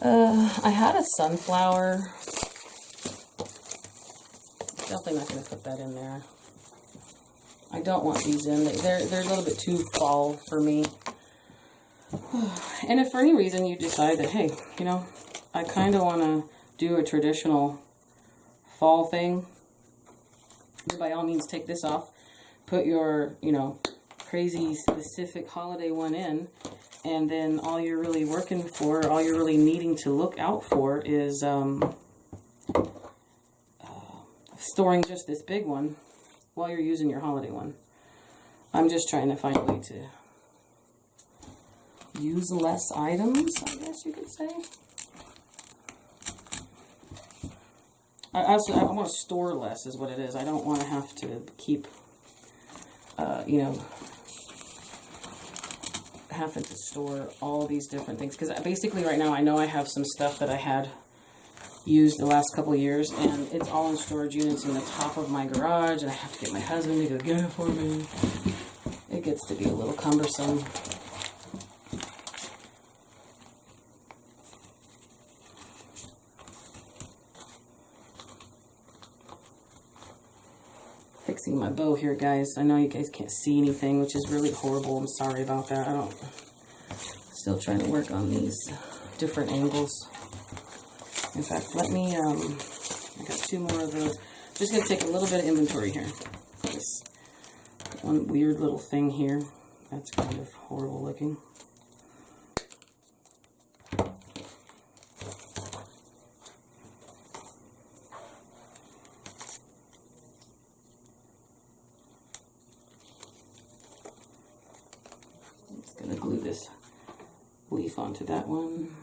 I had a sunflower. Definitely not going to put that in there. I don't want these in. They're a little bit too fall for me. And if for any reason you decide that, hey, you know, I kind of want to do a traditional fall thing, by all means take this off, put your, you know, crazy specific holiday one in, and then all you're really working for, all you're really needing to look out for is storing just this big one while you're using your holiday one. I'm just trying to find a way to use less items, I guess you could say. I want to store less is what it is. I don't want to have to keep, you know, having to store all these different things. Because basically right now I know I have some stuff that I had used the last couple of years, and it's all in storage units in the top of my garage, and I have to get my husband to go get it for me. It gets to be a little cumbersome. Fixing my bow here, guys. I know you guys can't see anything, which is really horrible. I'm sorry about that. Still trying to work on these different angles. In fact, let me, I got two more of those. I'm just going to take a little bit of inventory here. This one weird little thing here. That's kind of horrible looking. I'm just going to glue this leaf onto that one.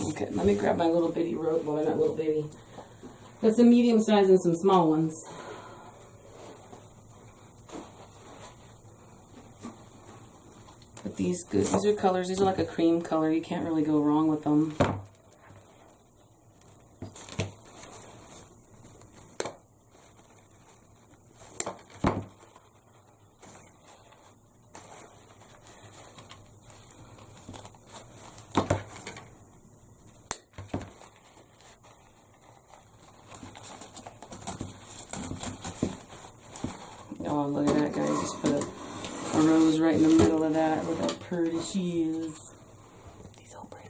Okay, let me grab my little bitty rope. Well, not little bitty. Got some medium size and some small ones. But these good. These are colors. These are like a cream color. You can't really go wrong with them. Oh, look at that, guys. Just put a rose right in the middle of that. Look how pretty she is. She's so pretty.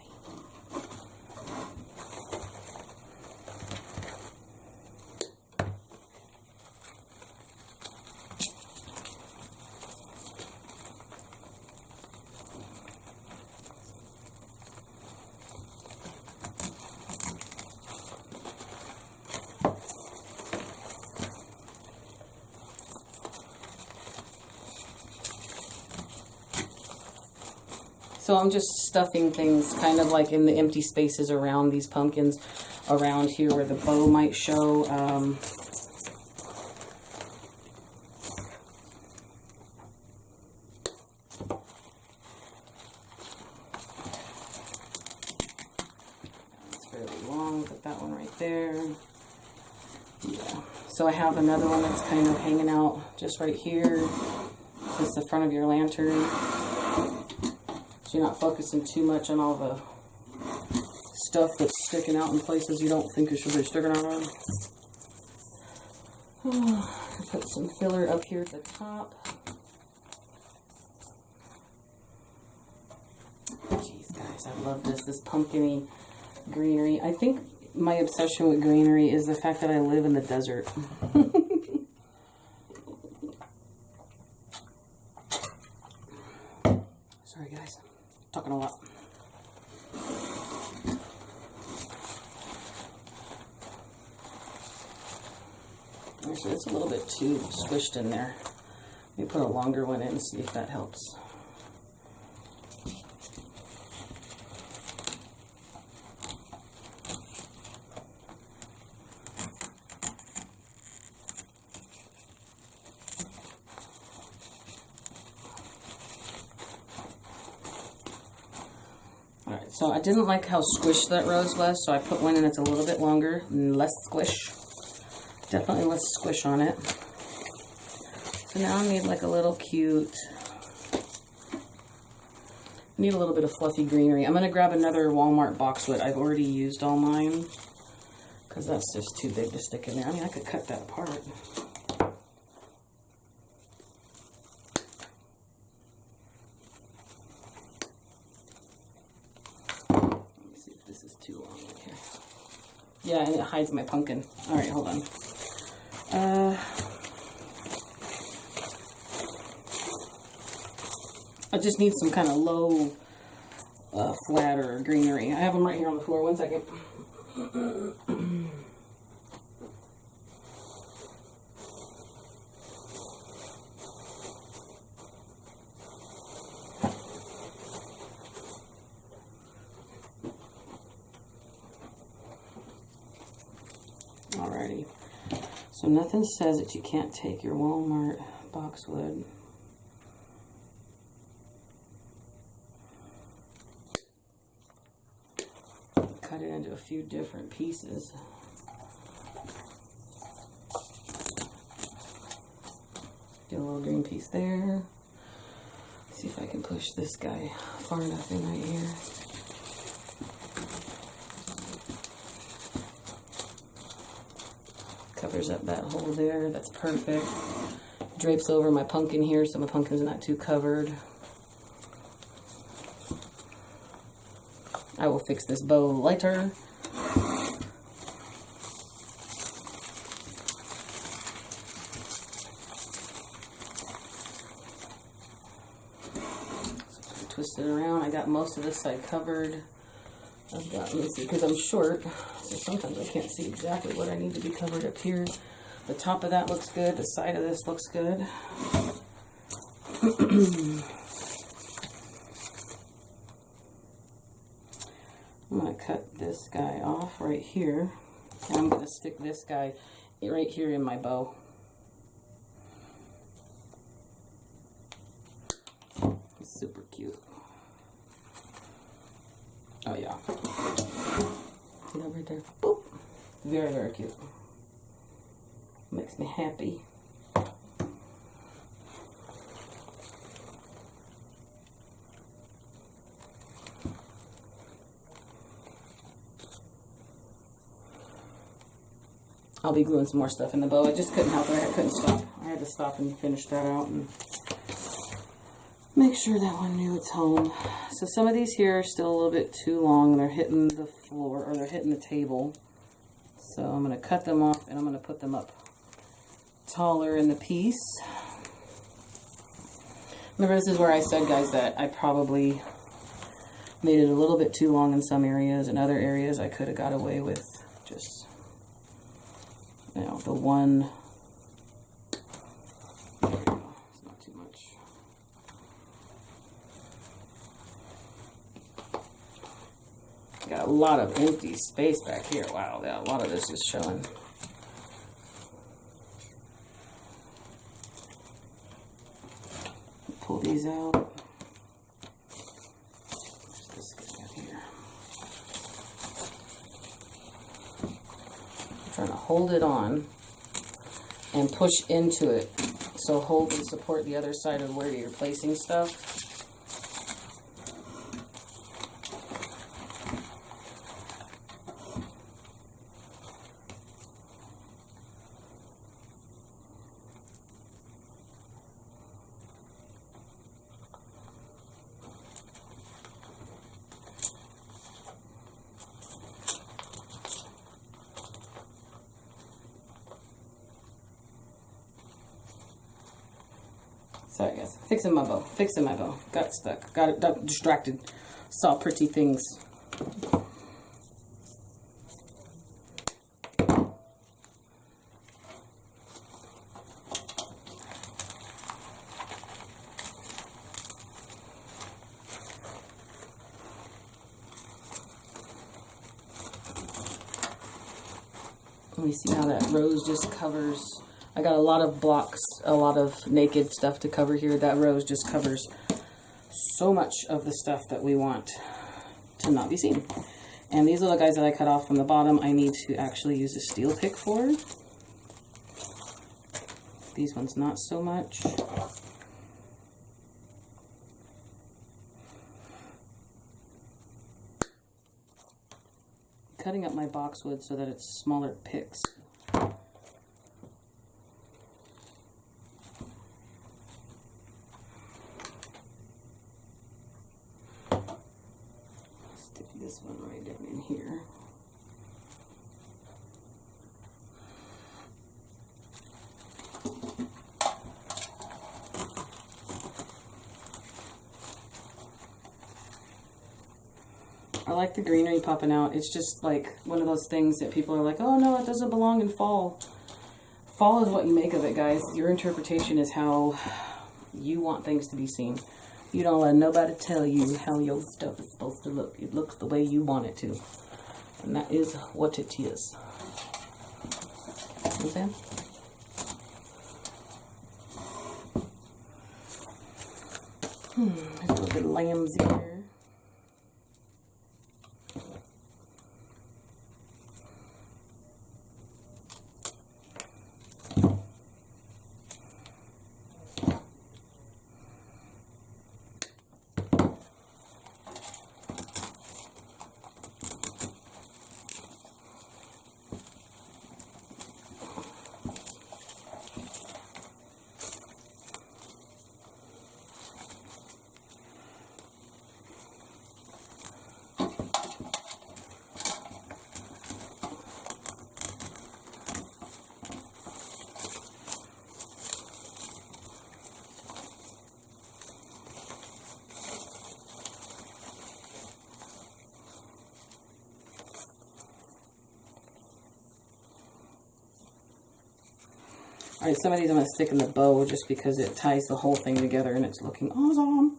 So I'm just stuffing things kind of like in the empty spaces around these pumpkins, around here where the bow might show. It's fairly long, put that one right there. Yeah. So I have another one that's kind of hanging out just right here. It's the front of your lantern. So you're not focusing too much on all the stuff that's sticking out in places you don't think it should be sticking out on. Put some filler up here at the top. Jeez, guys, I love this pumpkin-y greenery. I think my obsession with greenery is the fact that I live in the desert. Sorry, guys. Talking a lot. Actually, it's a little bit too squished in there. Let me put a longer one in and see if that helps. So I didn't like how squished that rose was, so I put one in that's a little bit longer and less squish. Definitely less squish on it. So now I need like a little cute, need a little bit of fluffy greenery. I'm going to grab another Walmart boxwood. I've already used all mine because that's just too big to stick in there. I mean, I could cut that apart. Yeah, and it hides my pumpkin. All right, hold on. I just need some kind of low, flat or greenery. I have them right here on the floor. One second. Alrighty, so nothing says that you can't take your Walmart boxwood. Cut it into a few different pieces. Do a little green piece there. See if I can push this guy far enough in right here. Covers up that hole there. That's perfect. Drapes over my pumpkin here so my pumpkin's not too covered. I will fix this bow later. So twist it around. I got most of this side covered. I've got, let me see, because I'm short, so sometimes I can't see exactly what I need to be covered up here. The top of that looks good. The side of this looks good. I'm going to cut this guy off right here. And I'm going to stick this guy right here in my bow. It's super cute. Oh yeah. See that right there? Boop. Very, very cute. Makes me happy. I'll be gluing some more stuff in the bow. I just couldn't help it. I couldn't stop. I had to stop and finish that out and make sure that one knew its home. So some of these here are still a little bit too long. They're hitting the floor, or they're hitting the table. So I'm going to cut them off and I'm going to put them up taller in the piece. Remember, this is where I said, guys, that I probably made it a little bit too long in some areas. In other areas, I could have got away with just, you know, the one. There we go. It's not too much. Got a lot of empty space back here. Wow, yeah, a lot of this is showing. Pull these out. This guy here. I'm trying to hold it on and push into it. So hold and support the other side of where you're placing stuff. Sorry guys, fixing my bow, got stuck, got distracted, saw pretty things. Let me see how that rose just covers. I got a lot of blocks, a lot of naked stuff to cover here. That rose just covers so much of the stuff that we want to not be seen. And these little guys that I cut off from the bottom, I need to actually use a steel pick for. These ones not so much. Cutting up my boxwood so that it's smaller picks. This one right down in here. I like the greenery popping out. It's just like one of those things that people are like, oh no, it doesn't belong in fall. Fall is what you make of it, guys. Your interpretation is how you want things to be seen. You don't let nobody tell you how your stuff is supposed to look. It looks the way you want it to. And that is what it is. You know what I'm saying? There's a little bit of lambs here. Alright, some of these I'm going to stick in the bow just because it ties the whole thing together and it's looking awesome.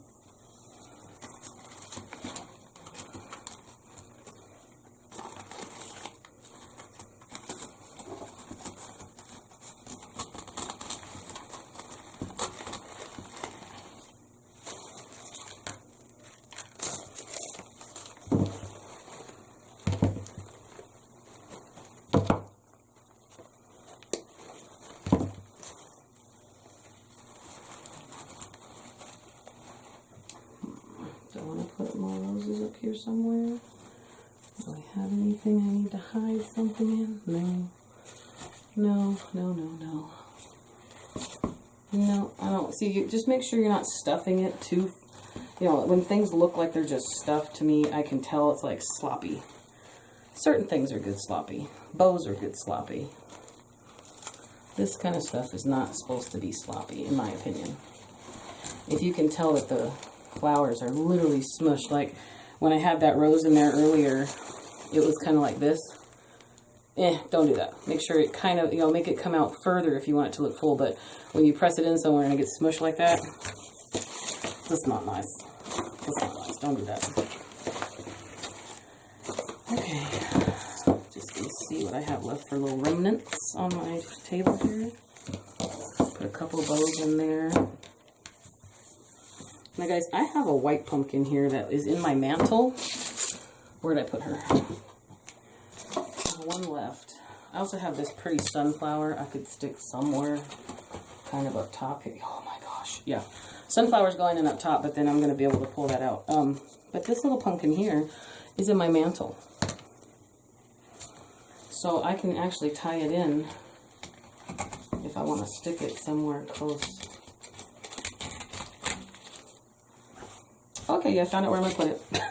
here somewhere? Do I have anything I need to hide something in? No. No, no, no, no. No, I don't. See, you just make sure you're not stuffing it too. You know, when things look like they're just stuffed, to me, I can tell it's like sloppy. Certain things are good sloppy. Bows are good sloppy. This kind of stuff is not supposed to be sloppy, in my opinion. If you can tell that the flowers are literally smushed, like when I had that rose in there earlier, it was kind of like this. Don't do that. Make sure it kind of, you know, make it come out further if you want it to look full, but when you press it in somewhere and it gets smushed like that, that's not nice. That's not nice. Don't do that. Okay. Just gonna see what I have left for little remnants on my table here. Put a couple of bows in there. Now guys, I have a white pumpkin here that is in my mantle. Where did I put her? One left. I also have this pretty sunflower I could stick somewhere kind of up top here. Oh my gosh. Yeah. Sunflower's going in up top, but then I'm going to be able to pull that out. But this little pumpkin here is in my mantle. So I can actually tie it in if I want to stick it somewhere close. Okay, yeah, I found out where I'm going to put it.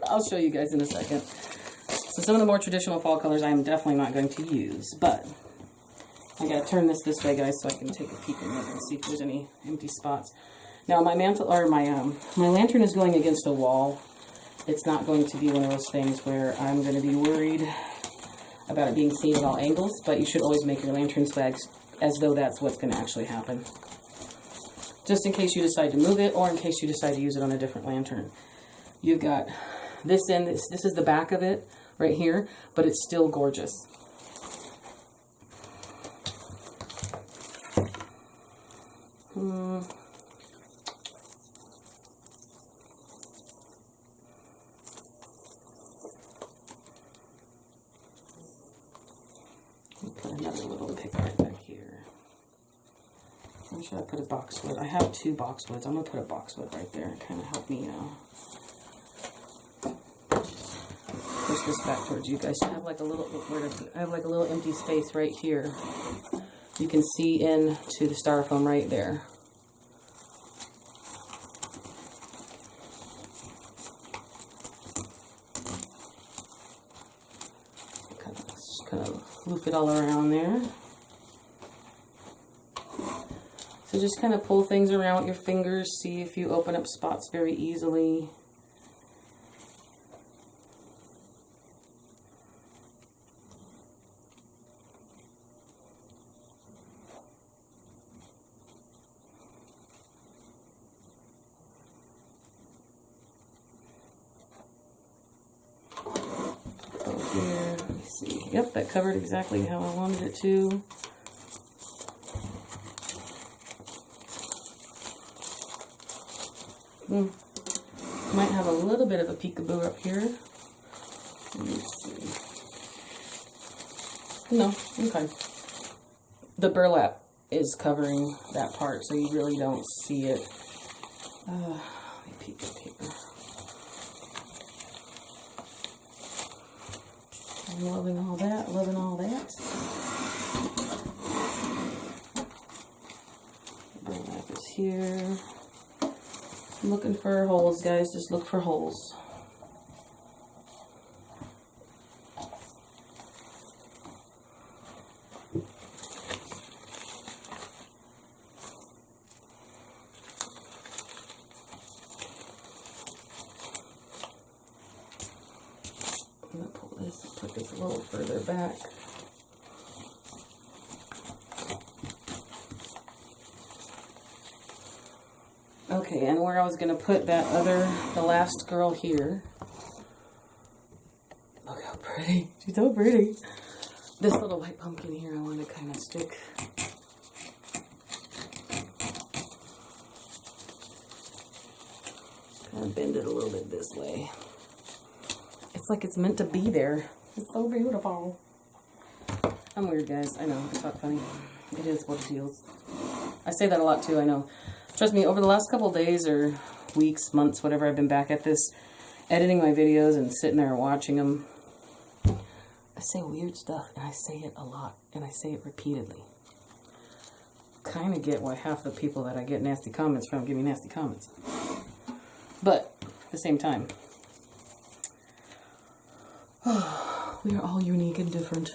I'll show you guys in a second. So some of the more traditional fall colors I am definitely not going to use, but I gotta turn this way, guys, so I can take a peek in there and see if there's any empty spots. Now my mantle, or my lantern is going against a wall. It's not going to be one of those things where I'm going to be worried about it being seen at all angles, but you should always make your lantern swags as though that's what's going to actually happen. Just in case you decide to move it, or in case you decide to use it on a different lantern. You've got this end, this is the back of it, right here, but it's still gorgeous. Put another little pick right back here. Where should I put a boxwood? I have 2 boxwoods. I'm going to put a boxwood right there and kind of help me push this back towards you guys. So I have like a little empty space right here. You can see into the styrofoam right there. Kind of loop it all around there. So just kind of pull things around with your fingers. See if you open up spots very easily. Here, let me see. Yep, that covered exactly how I wanted it to. Might have a little bit of a peekaboo up here. Let me see. No, okay. The burlap is covering that part, so you really don't see it. Let me peek up here. I'm loving all that, loving all that. Burlap is here. I'm looking for holes, guys. Just look for holes. I'm going to pull this and put this a little further back. Okay, and where I was going to put the last girl here. Look how pretty. She's so pretty. This little white pumpkin here, I want to kind of stick. Kind of bend it a little bit this way. It's like it's meant to be there. It's so beautiful. I'm weird, guys. I know. I talk funny. It is what it is. I say that a lot, too. I know. Trust me, over the last couple of days or weeks, months, whatever I've been back at this, editing my videos and sitting there watching them, I say weird stuff, and I say it a lot, and I say it repeatedly. Kind of get why half the people that I get nasty comments from give me nasty comments. But at the same time, we are all unique and different.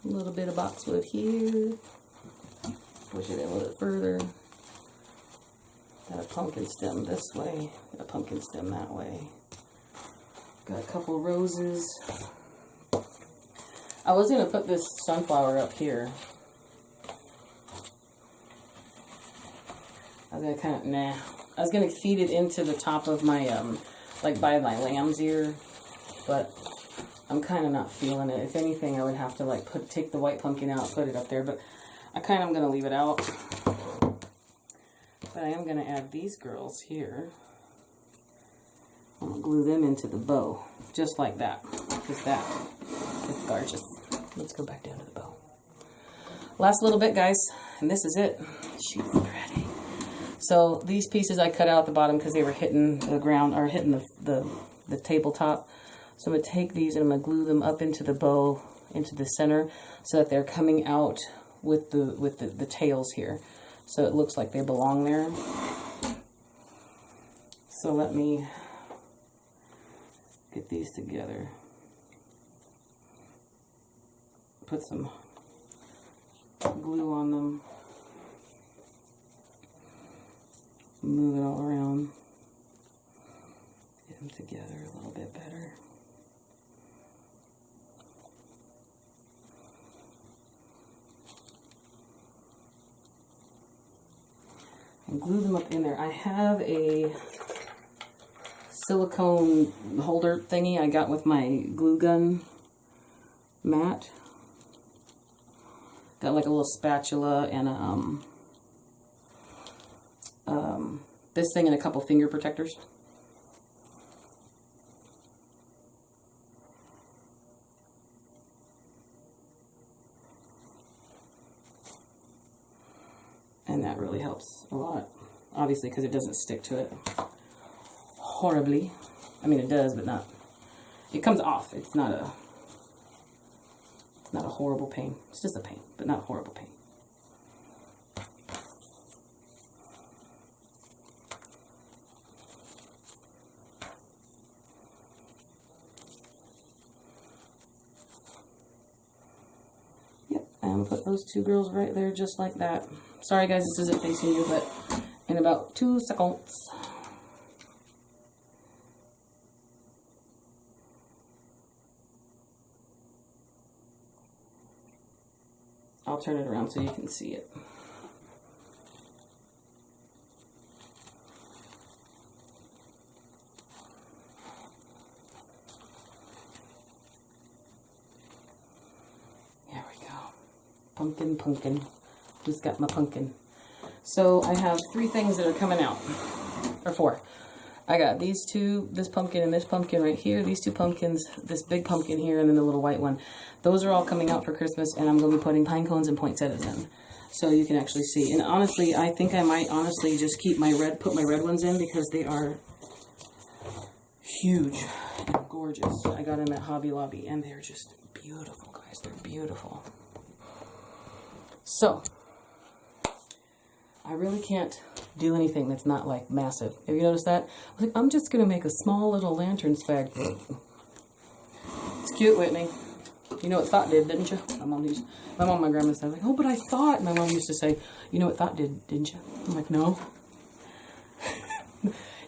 A little bit of boxwood here. Push it in a little further. Got a pumpkin stem this way. Got a pumpkin stem that way. Got a couple roses. I was going to put this sunflower up here. I was going to kind of, I was going to feed it into the top of my, like by my lamb's ear. But I'm kind of not feeling it. If anything, I would have to like take the white pumpkin out, put it up there. But I kind of am going to leave it out. But I am going to add these girls here. I'm going to glue them into the bow. Just like that. Because that is gorgeous. Let's go back down to the bow. Last little bit, guys. And this is it. She's pretty. So these pieces I cut out at the bottom because they were hitting the ground, or hitting the tabletop. So I'm going to take these and I'm going to glue them up into the bow, into the center, so that they're coming out with the tails here. So it looks like they belong there. So let me get these together. Put some glue on them. Move it all around. Get them together a little bit better. And glue them up in there. I have a silicone holder thingy I got with my glue gun mat. Got like a little spatula and a, this thing and a couple finger protectors. And that really helps a lot, obviously, because it doesn't stick to it horribly. I mean, it does, but not. It comes off. It's not a horrible pain. It's just a pain, but not a horrible pain. Yep, I'm gonna put those two girls right there, just like that. Sorry guys, this isn't facing you, but in about 2 seconds. I'll turn it around so you can see it. There we go. Pumpkin, pumpkin. Who's got my pumpkin? So I have 3 things that are coming out, or 4. I got these two, this pumpkin and this pumpkin right here, these 2 pumpkins, this big pumpkin here, and then the little white one. Those are all coming out for Christmas, and I'm going to be putting pine cones and poinsettias in, so you can actually see. And honestly, I think I might honestly just keep my put my red ones in, because they are huge and gorgeous. I got them at Hobby Lobby, and they're just beautiful, guys. They're beautiful. So I really can't do anything that's not like massive. Have you noticed that? I was like, I'm just going to make a small little lantern swag. It's cute, Whitney. You know what thought did, didn't you? My mom and my grandma said, like, oh, but I thought. My mom used to say, you know what thought did, didn't you? I'm like, no.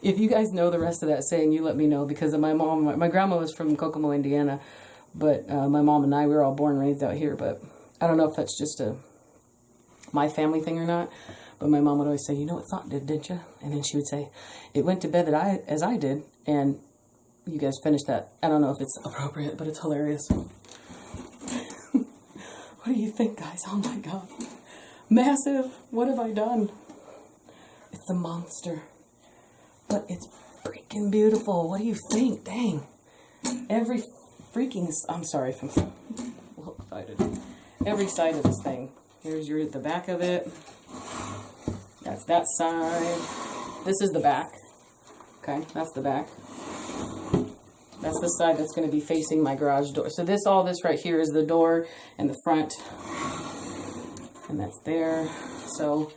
If you guys know the rest of that saying, you let me know, because my grandma was from Kokomo, Indiana, but my mom and I, we were all born and raised out here, but I don't know if that's just my family thing or not. But my mom would always say, you know what thought did, didn't you? And then she would say, it went to bed as I did. And you guys finished that. I don't know if it's appropriate, but it's hilarious. What do you think, guys? Oh my God. Massive. What have I done? It's a monster. But it's freaking beautiful. What do you think? Dang. I'm sorry if I'm a little excited. every side of this thing. Here's the back of it. That's that side. This is the back. Okay, that's the back. That's the side that's going to be facing my garage door. So all this right here is the door and the front. And that's there. So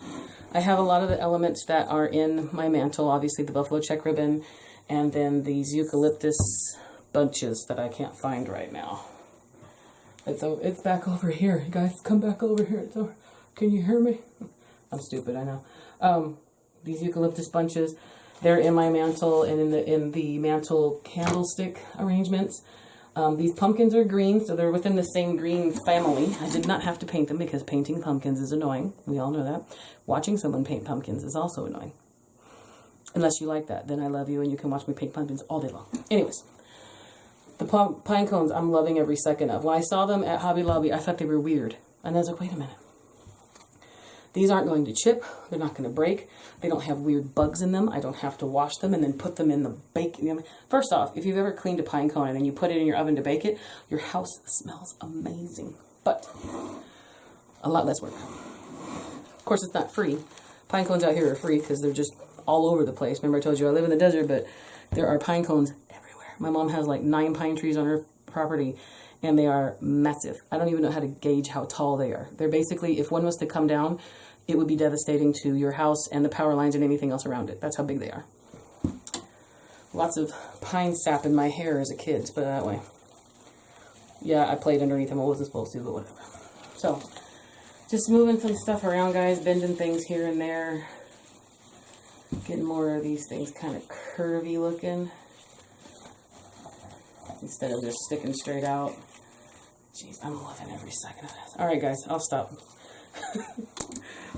I have a lot of the elements that are in my mantle. Obviously the buffalo check ribbon. And then these eucalyptus bunches that I can't find right now. It's back over here. You guys, come back over here. It's over. Can you hear me? I'm stupid, I know. These eucalyptus bunches, they're in my mantle and in the mantle candlestick arrangements. These pumpkins are green, so they're within the same green family. I did not have to paint them because painting pumpkins is annoying. We all know that. Watching someone paint pumpkins is also annoying. Unless you like that, then I love you and you can watch me paint pumpkins all day long. Anyways, the pine cones I'm loving every second of. When I saw them at Hobby Lobby, I thought they were weird. And I was like, wait a minute. These aren't going to chip. They're not going to break. They don't have weird bugs in them. I don't have to wash them and then put them in the bake. First off, if you've ever cleaned a pine cone and then you put it in your oven to bake it, your house smells amazing. But a lot less work. Of course, it's not free. Pine cones out here are free because they're just all over the place. Remember I told you I live in the desert, but there are pine cones everywhere. My mom has like 9 pine trees on her property, and they are massive. I don't even know how to gauge how tall they are. They're basically, if one was to come down, it would be devastating to your house and the power lines and anything else around it. That's how big they are. Lots of pine sap in my hair as a kid, let's put it that way. Yeah, I played underneath them. I wasn't supposed to, but whatever. So, just moving some stuff around, guys. Bending things here and there. Getting more of these things kind of curvy looking. Instead of just sticking straight out. Jeez, I'm loving every second of this. Alright, guys, I'll stop.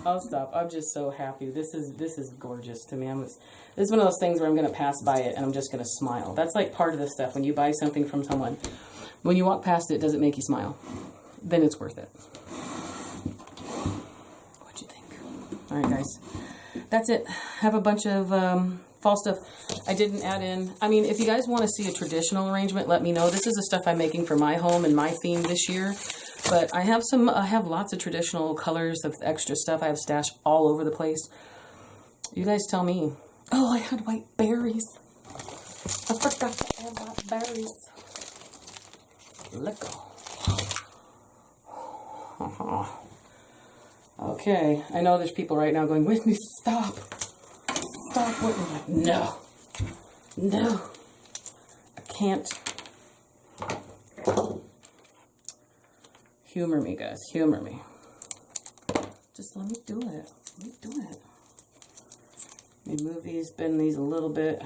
I'll stop. I'm just so happy. This is gorgeous to me. This is one of those things where I'm going to pass by it and I'm just going to smile. That's like part of the stuff. When you buy something from someone, when you walk past it, does it make you smile? Then it's worth it. What'd you think? Alright, guys. That's it. Have a bunch of fall stuff. I didn't add in. I mean, if you guys want to see a traditional arrangement, let me know. This is the stuff I'm making for my home and my theme this year. But I have lots of traditional colors of extra stuff. I have stashed all over the place. You guys tell me. Oh, I had white berries. I forgot to add white berries. Let go. Okay, I know there's people right now going, Whitney, stop. Stop, Whitney. I'm like, no. No. I can't. Humor me, guys. Humor me. Just let me do it. Let me do it. Let me move these, bend these a little bit.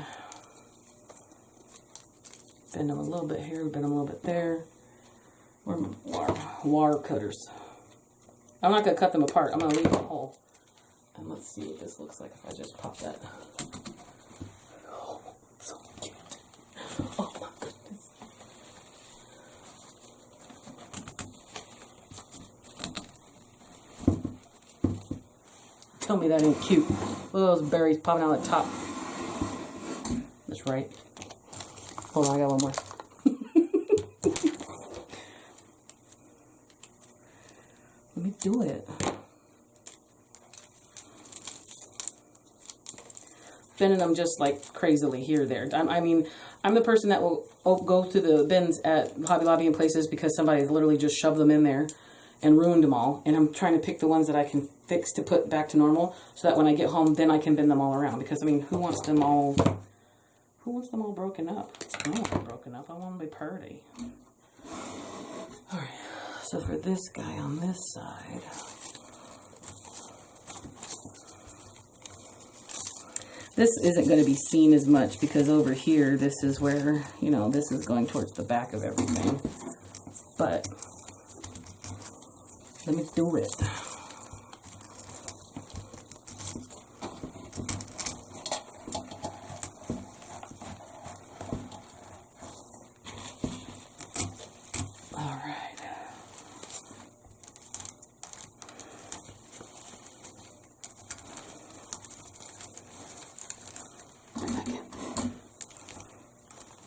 Bend them a little bit here, bend them a little bit there. Where are my wire cutters? I'm not going to cut them apart. I'm going to leave them whole. And let's see what this looks like if I just pop that. Oh, so cute. Oh my goodness. Tell me that ain't cute. Look at those berries popping out at the top. That's right. Hold on, I got one more. Let me do it. Bending them just like crazily here, there. I mean, I'm the person that will go to the bins at Hobby Lobby and places because somebody literally just shoved them in there and ruined them all. And I'm trying to pick the ones that I can fix to put back to normal so that when I get home, then I can bend them all around. Because, I mean, who wants them all broken up? I don't want them broken up. I want them to be pretty. All right. So for this guy on this side, this isn't going to be seen as much because over here, this is where, you know, this is going towards the back of everything. But let me do it.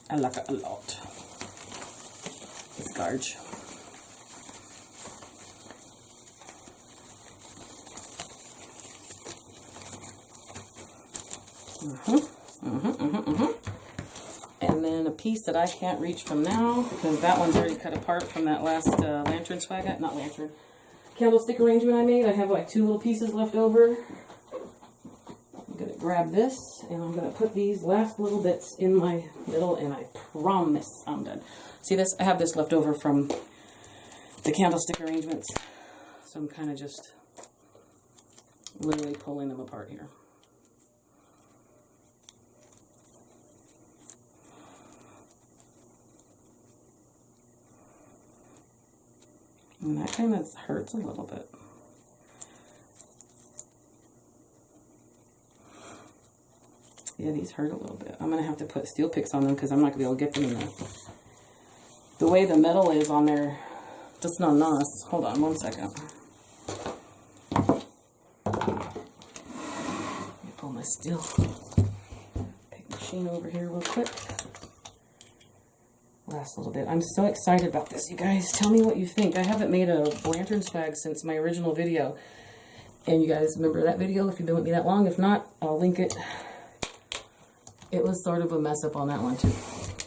I like it a lot. It's gorge. And then a piece that I can't reach from now, because that one's already cut apart from that last lantern swag, not lantern, candlestick arrangement I made. I have like 2 little pieces left over. I'm going to grab this, and I'm going to put these last little bits in my middle, and I promise I'm done. See this? I have this left over from the candlestick arrangements, so I'm kind of just literally pulling them apart here. And that kind of hurts a little bit. Yeah, these hurt a little bit. I'm going to have to put steel picks on them because I'm not going to be able to get them in there. The way the metal is on there, just not nice. Hold on 1 second. Let me pull my steel pick machine over here real quick. Last little bit. I'm so excited about this, you guys. Tell me what you think. I haven't made a lantern swag since my original video. And you guys remember that video if you've been with me that long. If not, I'll link it. It was sort of a mess up on that one too.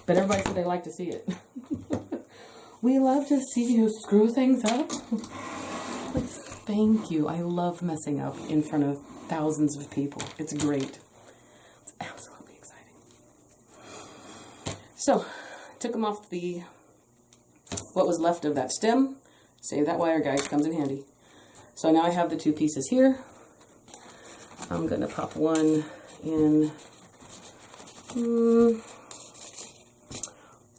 But everybody said they like to see it. We love to see you screw things up. Thank you. I love messing up in front of thousands of people. It's great. It's absolutely exciting. So, took them off what was left of that stem. Save that wire, guys. Comes in handy. So now I have the 2 pieces here. I'm going to pop one in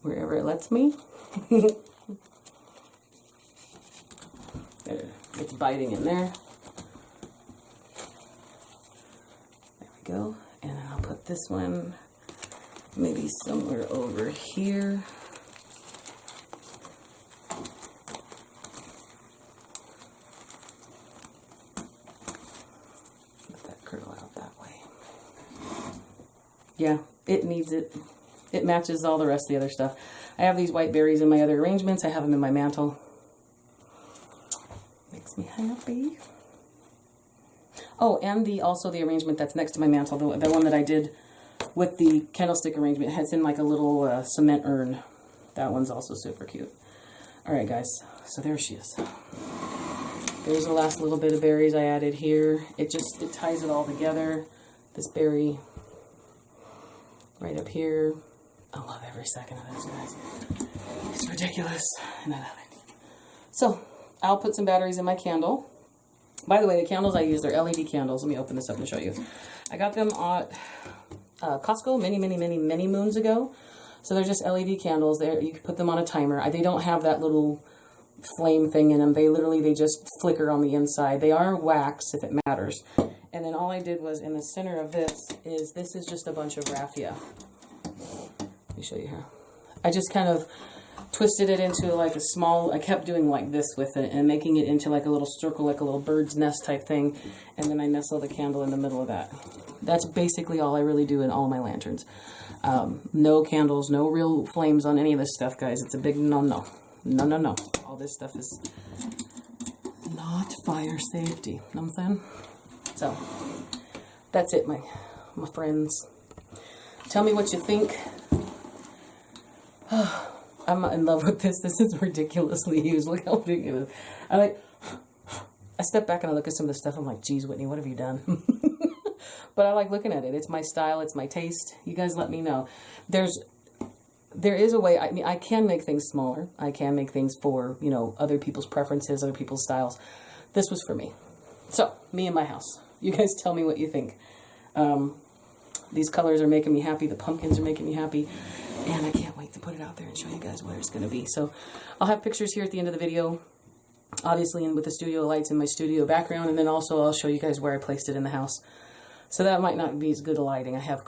wherever it lets me. It's biting in there. There we go. And then I'll put this one maybe somewhere over here. Let that curl out that way. Yeah, it needs it. It matches all the rest of the other stuff. I have these white berries in my other arrangements. I have them in my mantle. Makes me happy. Oh, and also the arrangement that's next to my mantle, the one that I did with the candlestick arrangement, has in like a little cement urn. That one's also super cute. All right, guys. So there she is. There's the last little bit of berries I added here. It ties it all together. This berry right up here. I love every second of this, guys. It's ridiculous, and I love it. So, I'll put some batteries in my candle. By the way, the candles I use, they're LED candles. Let me open this up and show you. I got them at Costco many moons ago. So they're just LED candles. You can put them on a timer. They don't have that little flame thing in them. They just flicker on the inside. They are wax, if it matters. And then all I did was, in the center of this is just a bunch of raffia. Let me show you here. I just kind of twisted it into like a small, I kept doing like this with it and making it into like a little circle, like a little bird's nest type thing. And then I nestle the candle in the middle of that. That's basically all I really do in all my lanterns. No candles, no real flames on any of this stuff, guys. It's a big no-no. No. All this stuff is not fire safety. You know what I'm saying? So, that's it, my friends. Tell me what you think. I'm in love with this. This is ridiculously huge. Look how big it is. I step back and I look at some of this stuff. I'm like, geez, Whitney, what have you done? But I like looking at it. It's my style. It's my taste. You guys let me know. There is a way. I mean, I can make things smaller. I can make things for, other people's preferences, other people's styles. This was for me. So, me and my house. You guys tell me what you think. These colors are making me happy. The pumpkins are making me happy. And I can't wait to put it out there and show you guys where it's going to be. So I'll have pictures here at the end of the video, obviously, and with the studio lights in my studio background. And then also I'll show you guys where I placed it in the house. So that might not be as good a lighting. I have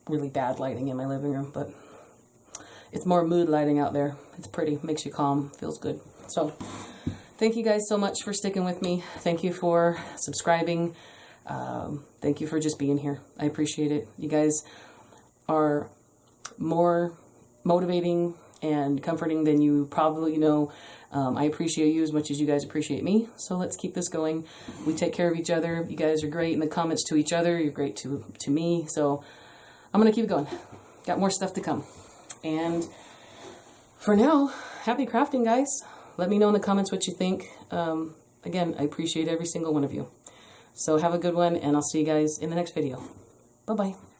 really bad lighting in my living room, but it's more mood lighting out there. It's pretty, makes you calm, feels good. So thank you guys so much for sticking with me. Thank you for subscribing. Thank you for just being here. I appreciate it. You guys are more motivating and comforting than you probably know. I appreciate you as much as you guys appreciate me. So let's keep this going. We take care of each other. You guys are great in the comments to each other. You're great to me. So I'm going to keep going. Got more stuff to come. And for now, happy crafting, guys. Let me know in the comments what you think. Again, I appreciate every single one of you. So have a good one, and I'll see you guys in the next video. Bye-bye.